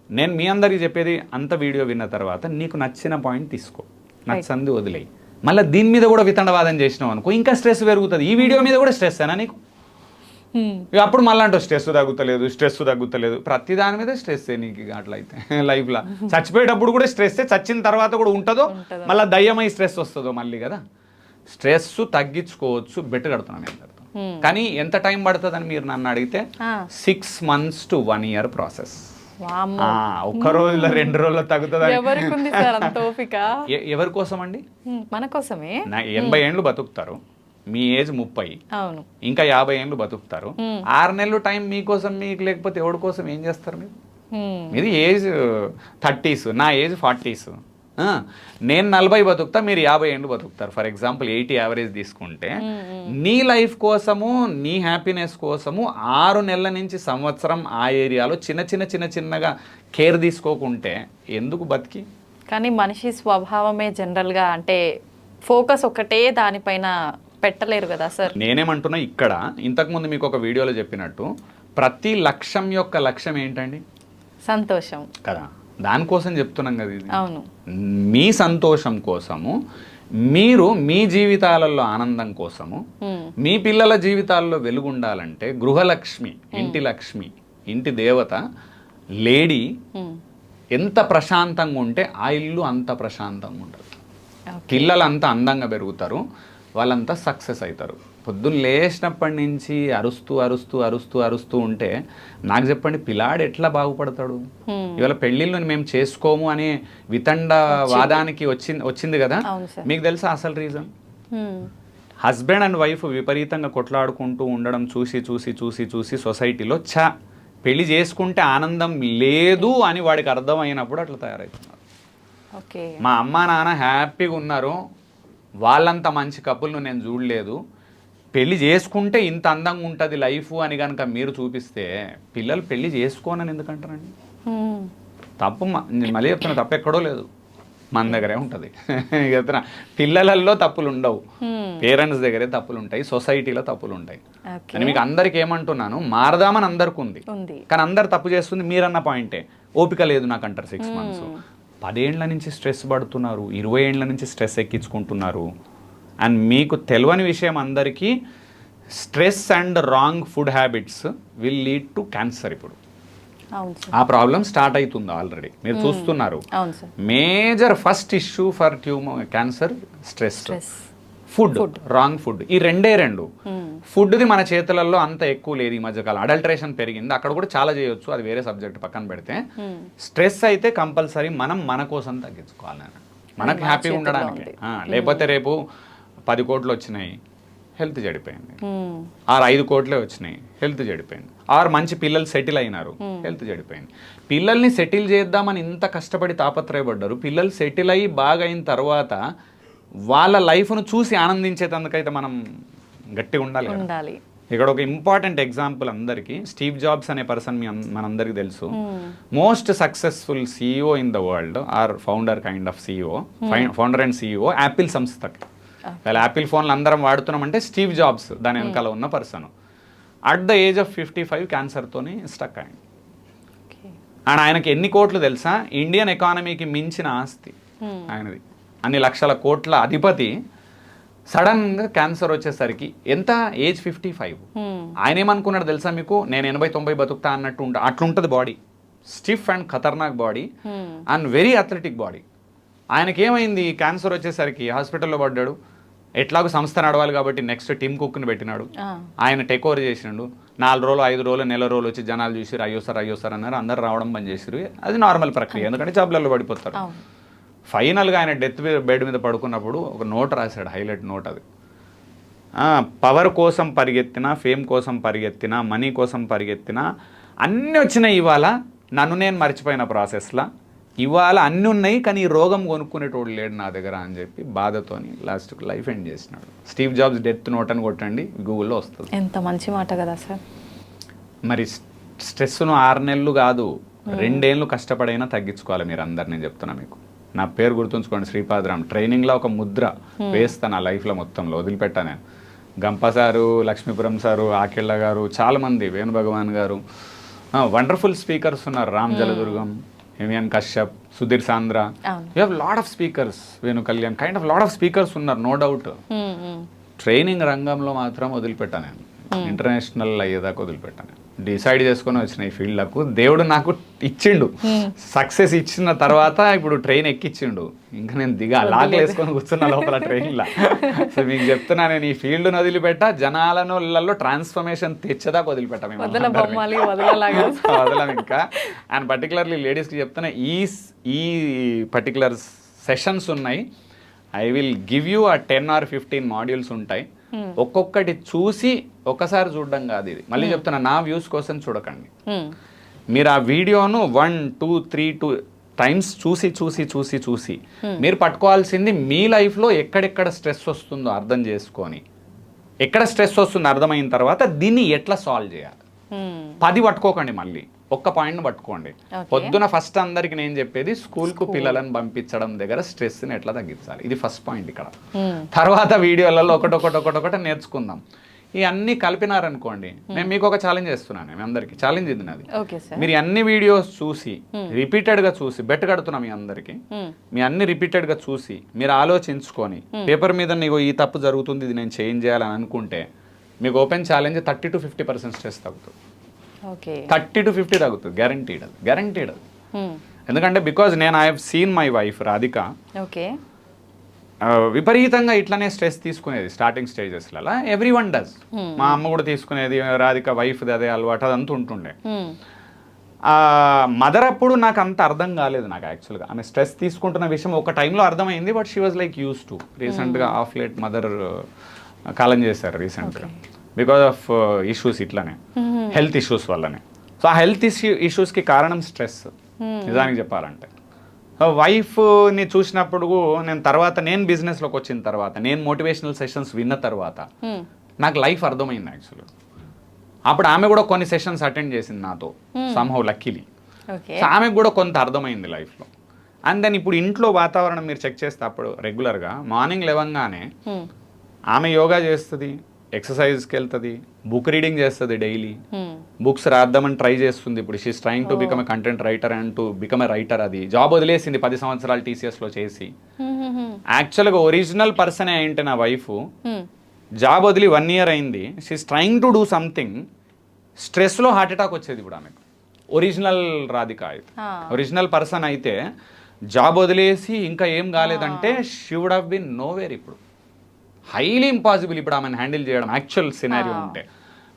నేను మీ అందరికీ చెప్పేది, అంత వీడియో విన్న తర్వాత నీకు నచ్చిన పాయింట్ తీసుకో, నచ్చంది వదిలేయి. మళ్ళీ దీని మీద కూడా వితండవాదం చేసినావు అనుకో, ఇంకా స్ట్రెస్ పెరుగుతుంది. ఈ వీడియో మీద కూడా స్ట్రెస్ అయినా నీకు, అప్పుడు మళ్ళీ అంటూ స్ట్రెస్ తగ్గుతలేదు, ప్రతి దాని మీద స్ట్రెస్ నీకు. అట్లా అయితే లైఫ్లో చచ్చిపోయేటప్పుడు కూడా స్ట్రెస్, చచ్చిన తర్వాత కూడా ఉంటుందో, మళ్ళీ దయ్యమై స్ట్రెస్ వస్తుందో మళ్ళీ కదా. స్ట్రెస్ తగ్గించుకోవచ్చు, బెటర్ కడుతున్నాను నేను. కానీ ఎంత టైం పడుతుందని మీరు నన్ను అడిగితే 6 months to 1 year ప్రాసెస్. ఒక్క రోజులో 2 రోజుల్లో తగ్గుతుంది. ఎవరి కోసం అండి? మన కోసమే. 80 ఏండ్లు బతుకుతారు, మీ ఏజ్ 30, ఇంకా 50 ఏండ్లు బతుకుతారు. 6 నెలలు టైం మీకోసం, మీకు లేకపోతే ఎవరి కోసం ఏం చేస్తారు మీరు? ఇది ఏజ్ 30s, నా ఏజ్ 40s. నేను 40 బతుకుతా, మీరు 50 ఏండ్లు బతుకుతారు. ఫర్ ఎగ్జాంపుల్ 80 యావరేజ్ తీసుకుంటే, నీ లైఫ్ కోసము, నీ హ్యాపీనెస్ కోసము 6 నెలల నుంచి సంవత్సరం ఆ ఏరియాలో చిన్నగా కేర్ తీసుకోకుంటే ఎందుకు బతికి? కానీ మనిషి స్వభావమే జనరల్గా, అంటే ఫోకస్ ఒకటే దానిపైన పెట్టలేరు కదా సార్. నేనేమంటున్నా, ఇక్కడ ఇంతకుముందు మీకు ఒక వీడియోలో చెప్పినట్టు, ప్రతి లక్ష్యం యొక్క లక్ష్యం ఏంటండి? సంతోషం కదా. దానికోసం చెప్తున్నాం కదా ఇది. అవును, మీ సంతోషం కోసము, మీరు మీ జీవితాలలో ఆనందం కోసము, మీ పిల్లల జీవితాల్లో వెలుగుండాలంటే గృహలక్ష్మి, ఇంటి లక్ష్మి, ఇంటి దేవత లేడీ ఎంత ప్రశాంతంగా ఉంటే ఆ ఇల్లు అంత ప్రశాంతంగా ఉంటుంది. పిల్లలు అంత అందంగా పెరుగుతారు, వాళ్ళంతా సక్సెస్ అవుతారు. పొద్దున్న లేచినప్పటి నుంచి అరుస్తూ ఉంటే నాకు చెప్పండి, పిల్లాడు ఎట్లా బాగుపడతాడు? ఇవాళ పెళ్ళిళ్ళు మేము చేసుకోము అనే వితండవాదానికి వచ్చింది కదా. మీకు తెలుసా అసలు రీజన్? హస్బెండ్ అండ్ వైఫ్ విపరీతంగా కొట్లాడుకుంటూ ఉండడం చూసి సొసైటీలో పెళ్లి చేసుకుంటే ఆనందం లేదు అని వాడికి అర్థమైనప్పుడు అట్లా తయారవుతున్నారు. మా అమ్మా నాన్న హ్యాపీగా ఉన్నారు, వాళ్ళంత మంచి కపుల్ను నేను చూడలేదు, పెళ్లి చేసుకుంటే ఇంత అందంగా ఉంటుంది లైఫ్ అని కనుక మీరు చూపిస్తే, పిల్లలు పెళ్లి చేసుకోనని ఎందుకంటారండి? తప్పు మళ్ళీ చెప్తున్నా, తప్పు ఎక్కడో లేదు, మన దగ్గరే ఉంటుంది. చెప్తున్నా, పిల్లలలో తప్పులు ఉండవు, పేరెంట్స్ దగ్గరే తప్పులు ఉంటాయి, సొసైటీలో తప్పులు ఉంటాయి అని మీకు అందరికి ఏమంటున్నాను. మారదామని అందరికి ఉంది, కానీ అందరు తప్పు చేస్తుంది మీరన్న పాయింటే. ఓపిక లేదు నాకు అంటారు. 6 months 10 ఏండ్ల నుంచి స్ట్రెస్ పడుతున్నారు, 20 ఏండ్ల నుంచి స్ట్రెస్ ఎక్కించుకుంటున్నారు. అండ్ మీకు తెలియని విషయం అందరికీ, stress and wrong food habits will lead to cancer. ఇప్పుడు ఆ ప్రాబ్లం స్టార్ట్ అవుతుంది ఆల్రెడీ, మీరు చూస్తున్నారు. Major first issue for cancer stress, food, wrong food. ఈ రెండే. ఫుడ్ది మన చేతులలో అంత ఎక్కువ లేదు ఈ మధ్యకాలం. అడల్టరేషన్ పెరిగింది, అక్కడ కూడా చాలా చేయొచ్చు, అది వేరే సబ్జెక్ట్ పక్కన పెడితే. స్ట్రెస్ అయితే కంపల్సరీ మనం మన కోసం తగ్గించుకోవాలి, మనకు హ్యాపీగా ఉండడానికి. లేకపోతే రేపు 10 కోట్లు వచ్చినాయి, హెల్త్ చెడిపోయింది. ఆరు 5 కోట్లే వచ్చినాయి, హెల్త్ చెడిపోయింది. ఆరు మంచి పిల్లలు సెటిల్ అయినారు, హెల్త్ చెడిపోయింది. పిల్లల్ని సెటిల్ చేద్దామని ఇంత కష్టపడి తాపత్రయపడ్డారు. పిల్లలు సెటిల్ అయ్యి బాగా అయిన తర్వాత వాళ్ళ లైఫ్ను చూసి ఆనందించేటందుకైతే మనం గట్టిగా ఉండాలి కదా. ఇక్కడ ఒక ఇంపార్టెంట్ ఎగ్జాంపుల్ అందరికీ, స్టీవ్ జాబ్స్ అనే పర్సన్ మనందరికీ తెలుసు. Most successful CEO in the world or founder kind of CEO, founder and CEO Apple సంస్థకి. వాళ్ళు యాపిల్ ఫోన్లు అందరం వాడుతున్నామంటే స్టీవ్ జాబ్స్ దాని వెనకాల ఉన్న person. At the age of 55 క్యాన్సర్తోని స్టక్ అయ్యింది. అండ్ ఆయనకి ఎన్ని కోట్లు తెలుసా? ఇండియన్ ఎకానమీకి మించిన ఆస్తి ఆయనది. అన్ని లక్షల కోట్ల అధిపతి సడన్గా క్యాన్సర్ వచ్చేసరికి ఎంత ఏజ్ 55. ఆయన ఏమనుకున్నాడు తెలుసా మీకు? నేను 80-90 బతుకుతా అన్నట్టు అట్లుంటుంది బాడీ, స్టిఫ్ అండ్ ఖతర్నాక్ body and very athletic body. ఆయనకేమైంది? క్యాన్సర్ వచ్చేసరికి హాస్పిటల్లో పడ్డాడు. ఎట్లాగో సంస్థ నడవాలి కాబట్టి నెక్స్ట్ టిమ్ కుక్ని పెట్టినాడు. ఆయన టేక్ ఓవర్ చేసినాడు. 4 రోజులు 5 రోజులు నెల రోజులు వచ్చి జనాలు చూసిరు, అయ్యో సార్ అన్నారు. అందరు రావడం బంద్ చేసిరు. అది నార్మల్ ప్రక్రియ, ఎందుకంటే జాబ్లలో పడిపోతారు. ఫైనల్గా ఆయన డెత్ బెడ్ మీద పడుకున్నప్పుడు ఒక నోట్ రాశాడు, హైలైట్ నోట్. అది పవర్ కోసం పరిగెత్తినా, ఫేమ్ కోసం పరిగెత్తినా, మనీ కోసం పరిగెత్తినా అన్నీ వచ్చినాయి. ఇవాళ నన్ను నేను మర్చిపోయిన ప్రాసెస్లో ఇవాళ అన్నీ ఉన్నాయి, కానీ ఈ రోగం కొనుక్కునేటోడు లేడు నా దగ్గర అని చెప్పి బాధతోని లాస్ట్కి లైఫ్ ఎండ్ చేసినాడు. స్టీవ్ జాబ్స్ డెత్ నోట్ అని కొట్టండి, గూగుల్లో వస్తుంది. ఎంత మంచి మాట కదా సార్. మరి స్ట్రెస్ను 6 నెలలు కాదు 2 ఏళ్ళు కష్టపడైనా తగ్గించుకోవాలి మీరు అందరు. నేను చెప్తున్నా మీకు, నా పేరు గుర్తుంచుకోండి, శ్రీపాదరామ్. ట్రైనింగ్లో ఒక ముద్ర వేస్తా నా లైఫ్లో మొత్తంలో, వదిలిపెట్టా నేను. గంప సారు, లక్ష్మీపురం సారు, ఆకెళ్ళ గారు, చాలామంది, వేణు భగవాన్ గారు, వండర్ఫుల్ స్పీకర్స్ ఉన్నారు. రామ్ జలదుర్గం, హిమియన్ కశ్యప్, సుధీర్ సాంద్ర, you have lot of speakers, Venu Kalyan, kind of lot of speakers ఉన్నారు, నో డౌట్. ట్రైనింగ్ రంగంలో మాత్రం వదిలిపెట్టా నేను. ఇంటర్నేషనల్ అయ్యేదాకా వదిలిపెట్టాను. డిసైడ్ చేసుకొని వచ్చిన ఈ ఫీల్డ్లకు దేవుడు నాకు ఇచ్చిండు. సక్సెస్ ఇచ్చిన తర్వాత ఇప్పుడు ట్రైన్ ఎక్కిచ్చిండు. ఇంకా నేను లాగలు వేసుకొని కూర్చున్న లోపల ట్రైన్లో. సో మీకు చెప్తున్నా, నేను ఈ ఫీల్డ్ను వదిలిపెట్టా, జనాలలో ట్రాన్స్ఫర్మేషన్ తెచ్చేదాకా వదిలిపెట్టా. మేము వదలం ఇంకా. అండ్ పర్టికులర్లీ లేడీస్కి చెప్తున్నా, ఈ పర్టికులర్ సెషన్స్ ఉన్నాయి. I will give you 10 or 15 modules ఉంటాయి. ఒక్కొక్కటి చూసి ఒకసారి చూడడం కాదు ఇది. మళ్ళీ చెప్తున్నా, నా వ్యూస్ కోసం చూడకండి. మీరు ఆ వీడియోను 1, 2, 3 టైమ్స్ చూసి మీరు పట్టుకోవాల్సింది మీ లైఫ్లో ఎక్కడెక్కడ స్ట్రెస్ వస్తుందో అర్థం చేసుకొని, ఎక్కడ స్ట్రెస్ వస్తుందో అర్థమైన తర్వాత దీన్ని ఎట్లా సాల్వ్ చేయాలి. 10 పట్టుకోకండి, మళ్ళీ ఒక్క పాయింట్ను పట్టుకోండి. పొద్దున ఫస్ట్ అందరికి నేను చెప్పేది, స్కూల్కు పిల్లలను పంపించడం దగ్గర స్ట్రెస్ని ఎట్లా తగ్గించాలి, ఇది ఫస్ట్ పాయింట్ ఇక్కడ. తర్వాత వీడియోలలో ఒకటొకటి నేర్చుకుందాం. ఇవన్నీ కలిపినారనుకోండి. నేను మీకు ఒక ఛాలెంజ్ చేస్తున్నాను, మీ అందరికి ఛాలెంజ్ ఇది నాది. మీరు అన్ని వీడియోస్ చూసి రిపీటెడ్గా చూసి బెట్ కడుతున్నా మీ అందరికి. మీ అన్ని రిపీటెడ్గా చూసి మీరు ఆలోచించుకొని పేపర్ మీద నీకు ఈ తప్పు జరుగుతుంది, ఇది నేను చేంజ్ చేయాలని అనుకుంటే, మీకు ఓపెన్ ఛాలెంజ్ 30 to 50% స్ట్రెస్ తగ్గుతుంది. 30 to 50 తగ్గుతుంది, గ్యారంటీడ్ అది. ఎందుకంటే బికాజ్ నేను I have seen my wife Radhika విపరీతంగా ఇట్లానే స్ట్రెస్ తీసుకునేది స్టార్టింగ్ స్టేజెస్లలో. Every one does. మా అమ్మ కూడా తీసుకునేది, రాధిక వైఫ్ది అదే అలవాటు, అదంతా ఉంటుండే. మదర్ అప్పుడు నాకు అంత అర్థం కాలేదు. నాకు యాక్చువల్గా ఆమె స్ట్రెస్ తీసుకుంటున్న విషయం ఒక టైంలో అర్థమైంది, but she was like use to. రీసెంట్గా ఆఫ్ లేట్ మదర్ కాలం చేశారు రీసెంట్గా, బికాజ్ ఆఫ్ ఇష్యూస్, ఇట్లానే హెల్త్ ఇష్యూస్ వల్లనే. సో ఆ హెల్త్ ఇష్యూస్కి కారణం స్ట్రెస్ నిజానికి చెప్పాలంటే. వైఫ్ని చూసినప్పుడు నేను బిజినెస్లోకి వచ్చిన తర్వాత, నేను మోటివేషనల్ సెషన్స్ విన్న తర్వాత నాకు లైఫ్ అర్థమైంది యాక్చువల్గా. అప్పుడు ఆమె కూడా కొన్ని సెషన్స్ అటెండ్ చేసింది నాతో, సమ్హౌ లక్కీలీ. సో ఆమెకు కూడా కొంత అర్థమైంది లైఫ్లో. అండ్ దెన్ ఇప్పుడు ఇంట్లో వాతావరణం మీరు చెక్ చేస్తే, అప్పుడు రెగ్యులర్గా మార్నింగ్ లేవగానే ఆమె యోగా చేస్తుంది, ఎక్సర్సైజ్కి వెళ్తుంది, బుక్ రీడింగ్ చేస్తుంది, డైలీ బుక్స్ రాద్దామని ట్రై చేస్తుంది. ఇప్పుడు she's trying to become a content writer and to become a writer. అది జాబ్ వదిలేసింది 10 సంవత్సరాలు TCSలో చేసి. యాక్చువల్గా ఒరిజినల్ పర్సన్ ఏంటి నా వైఫ్, జాబ్ వదిలి 1 year అయింది. She's trying to do something. స్ట్రెస్లో హార్ట్ అటాక్ వచ్చేది ఇప్పుడు ఆమెకు. ఒరిజినల్ రాధిక అయితే, ఒరిజినల్ పర్సన్ అయితే జాబ్ వదిలేసి ఇంకా ఏం కాలేదంటే she would have been nowhere. ఇప్పుడు హైలీ ఇంపాసిబుల్ ఇప్పుడు ఆమెను హ్యాండిల్ చేయడం యాక్చువల్ సినారియో ఉంటే.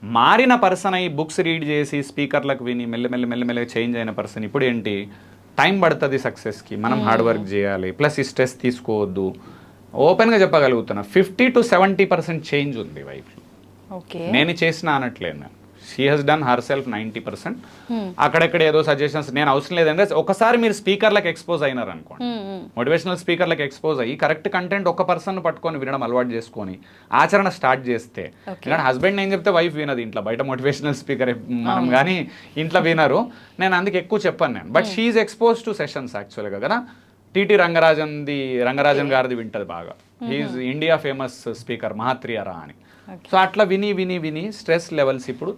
మారిన పర్సన్ అయ్యి బుక్స్ రీడ్ చేసి స్పీకర్లకు విని మెల్లమెల్లగా చేంజ్ అయిన పర్సన్ ఇప్పుడు ఏంటి, టైం పడుతుంది సక్సెస్కి, మనం హార్డ్ వర్క్ చేయాలి, ప్లస్ ఈ స్ట్రెస్ తీసుకోవద్దు. ఓపెన్గా చెప్పగలుగుతున్నా 50-70% చేంజ్ ఉంది వైఫ్లో. ఓకే. నేను చేసిన అనట్లేదు నేను. She has done her self 90%. అక్కడెక్కడ ఏదో సజెషన్స్ నేను అవసరం లేదంటే ఒకసారి మీరు స్పీకర్లకు ఎక్స్పోజ్ అయినారు అనుకోండి, మోటివేషనల్ స్పీకర్లకు ఎక్స్పోజ్ అయ్యి కరెక్ట్ కంటెంట్ ఒక పర్సన్ పట్టుకొని వినడం అలవాటు చేసుకొని ఆచరణ స్టార్ట్ చేస్తే, ఎందుకంటే హస్బెండ్ నేను చెప్తే వైఫ్ వినదు ఇంట్లో, బయట మోటివేషనల్ స్పీకర్ మనం కానీ ఇంట్లో వినరు. నేను అందుకు ఎక్కువ చెప్పాను నేను. But she's expose to sessions యాక్చువల్గా కదా. టీటీ రంగరాజన్ గారిది వింటది బాగా. He's India famous speaker Mahatria Ra అని. సో అట్లా విని విని విని స్ట్రెస్ లెవెల్స్ ఇప్పుడు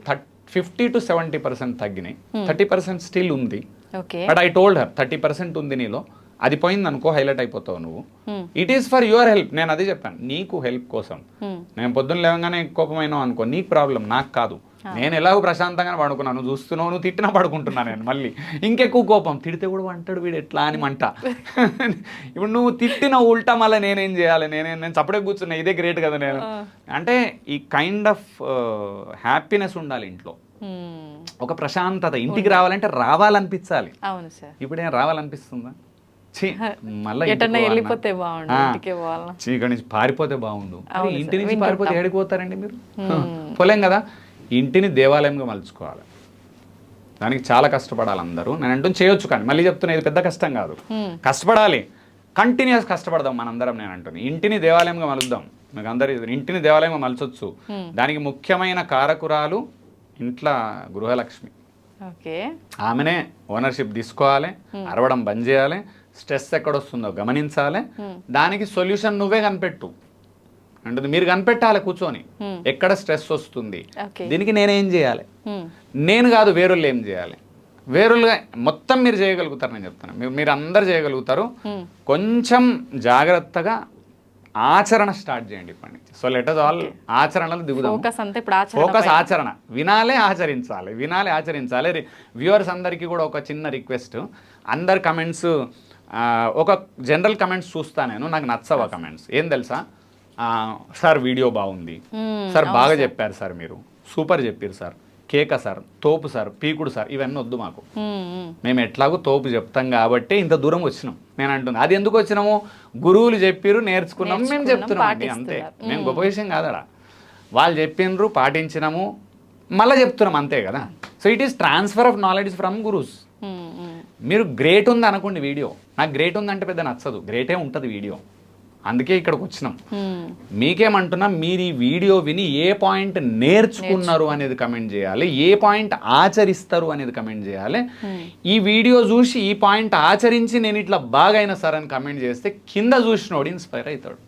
50-70% తగ్గినాయి. 30% స్టిల్ ఉంది. బట్ ఐ టోల్డ్ హర్ 30% ఉంది నీలో, అది పోయింది అనుకో హైలైట్ అయిపోతావు నువ్వు. It is for your help. నేను అదే చెప్పాను, నీకు హెల్ప్ కోసం. నేను పొద్దున్న లేవగానే కోపమైనావు అనుకో, నీకు ప్రాబ్లం, నాకు కాదు. నేను ఎలాగో ప్రశాంతంగా పడుకున్నాను, నువ్వు చూస్తున్నావు, నువ్వు తిట్టినా పడుకుంటున్నా నేను. మళ్ళీ ఇంకెక్కువ కోపం, తిడితే కూడా అంటాడు వీడు ఎట్లా అని మంట. ఇప్పుడు నువ్వు తిట్టిన ఉల్టా మళ్ళీ నేనేం చేయాలి, నేను చప్పుడే కూర్చున్నా, ఇదే గ్రేట్ కదా. నేను అంటే ఈ కైండ్ ఆఫ్ హ్యాపీనెస్ ఉండాలి ఇంట్లో, ఒక ప్రశాంతత. ఇంటికి రావాలంటే రావాలనిపించాలి. ఇప్పుడు ఏం రావాలనిపిస్తుందా? మళ్ళీ ఇక్కడ నుంచి పారిపోతే బాగుండు. ఇంటి నుంచి పారిపోతే ఏడిపోతారండి మీరు? పోలేం కదా. ఇంటిని దేవాలయంగా మలుచుకోవాలి. దానికి చాలా కష్టపడాలి అందరూ. నేను అంటూ చేయొచ్చు, కానీ మళ్ళీ చెప్తున్నా ఇది పెద్ద కష్టం కాదు. కష్టపడాలి, కంటిన్యూస్ కష్టపడదాం మనందరం. నేను అంటున్నాను ఇంటిని దేవాలయంగా మలుద్దాం. మీకు అందరు ఇంటిని దేవాలయంగా మలచొచ్చు. దానికి ముఖ్యమైన కారకురాలు ఇంట్లో గృహలక్ష్మి. ఆమెనే ఓనర్షిప్ తీసుకోవాలి, అరవడం బంద్ చేయాలి, స్ట్రెస్ ఎక్కడొస్తుందో గమనించాలి, దానికి సొల్యూషన్ నువ్వే కనిపెట్టు అంటే మీరు కనిపెట్టాలి కూర్చొని, ఎక్కడ స్ట్రెస్ వస్తుంది, దీనికి నేనేం చేయాలి, నేను కాదు వేరేళ్ళు ఏం చేయాలి. వేరులుగా మొత్తం మీరు చేయగలుగుతారు. నేను చెప్తాను మీరు అందరు చేయగలుగుతారు. కొంచెం జాగ్రత్తగా ఆచరణ స్టార్ట్ చేయండి ఇప్పటి నుంచి. సో లెట్ us ఆల్ ఆచరణలు దిగుదాం. ఫోకస్ ఆచరణ. వినాలే ఆచరించాలి, వినాలి ఆచరించాలి. వ్యూవర్స్ అందరికీ కూడా ఒక చిన్న రిక్వెస్ట్, అందరు కమెంట్స్ ఒక జనరల్ కమెంట్స్ చూస్తా నేను, నాకు నచ్చవా కమెంట్స్. ఏం తెలుసా, సార్ వీడియో బాగుంది సార్, బాగా చెప్పారు సార్, మీరు సూపర్ చెప్పారు సార్, కేక సార్, తోపు సార్, పీకుడు సార్, ఇవన్నీ వద్దు మాకు. మేము ఎట్లాగో తోపు చెప్తాం కాబట్టి ఇంత దూరం వచ్చినాం. నేను అంటున్నా అది ఎందుకు వచ్చినాము, గురువులు చెప్పిర్రు నేర్చుకున్నాము, మేము చెప్తున్నాం అండి, అంతే. మేము గొప్ప విషయం కాదడా, వాళ్ళు చెప్పిండ్రు పాటించినాము మళ్ళీ చెప్తున్నాం, అంతే కదా. So it is transfer of knowledge from gurus. మీరు గ్రేట్ ఉంది అనుకోండి వీడియో, నాకు గ్రేట్ ఉందంటే పెద్ద నచ్చదు, గ్రేటే ఉంటుంది వీడియో, అందుకే ఇక్కడికి వచ్చినాం. మీకేమంటున్నా, మీరు ఈ వీడియో విని ఏ పాయింట్ నేర్చుకున్నారు అనేది కమెంట్ చేయాలి, ఏ పాయింట్ ఆచరిస్తారు అనేది కమెంట్ చేయాలి. ఈ వీడియో చూసి ఈ పాయింట్ ఆచరించి నేను ఇట్లా బాగైనా సార్ అని కమెంట్ చేస్తే కింద చూసినోడు ఇన్స్పైర్ అవుతాడు.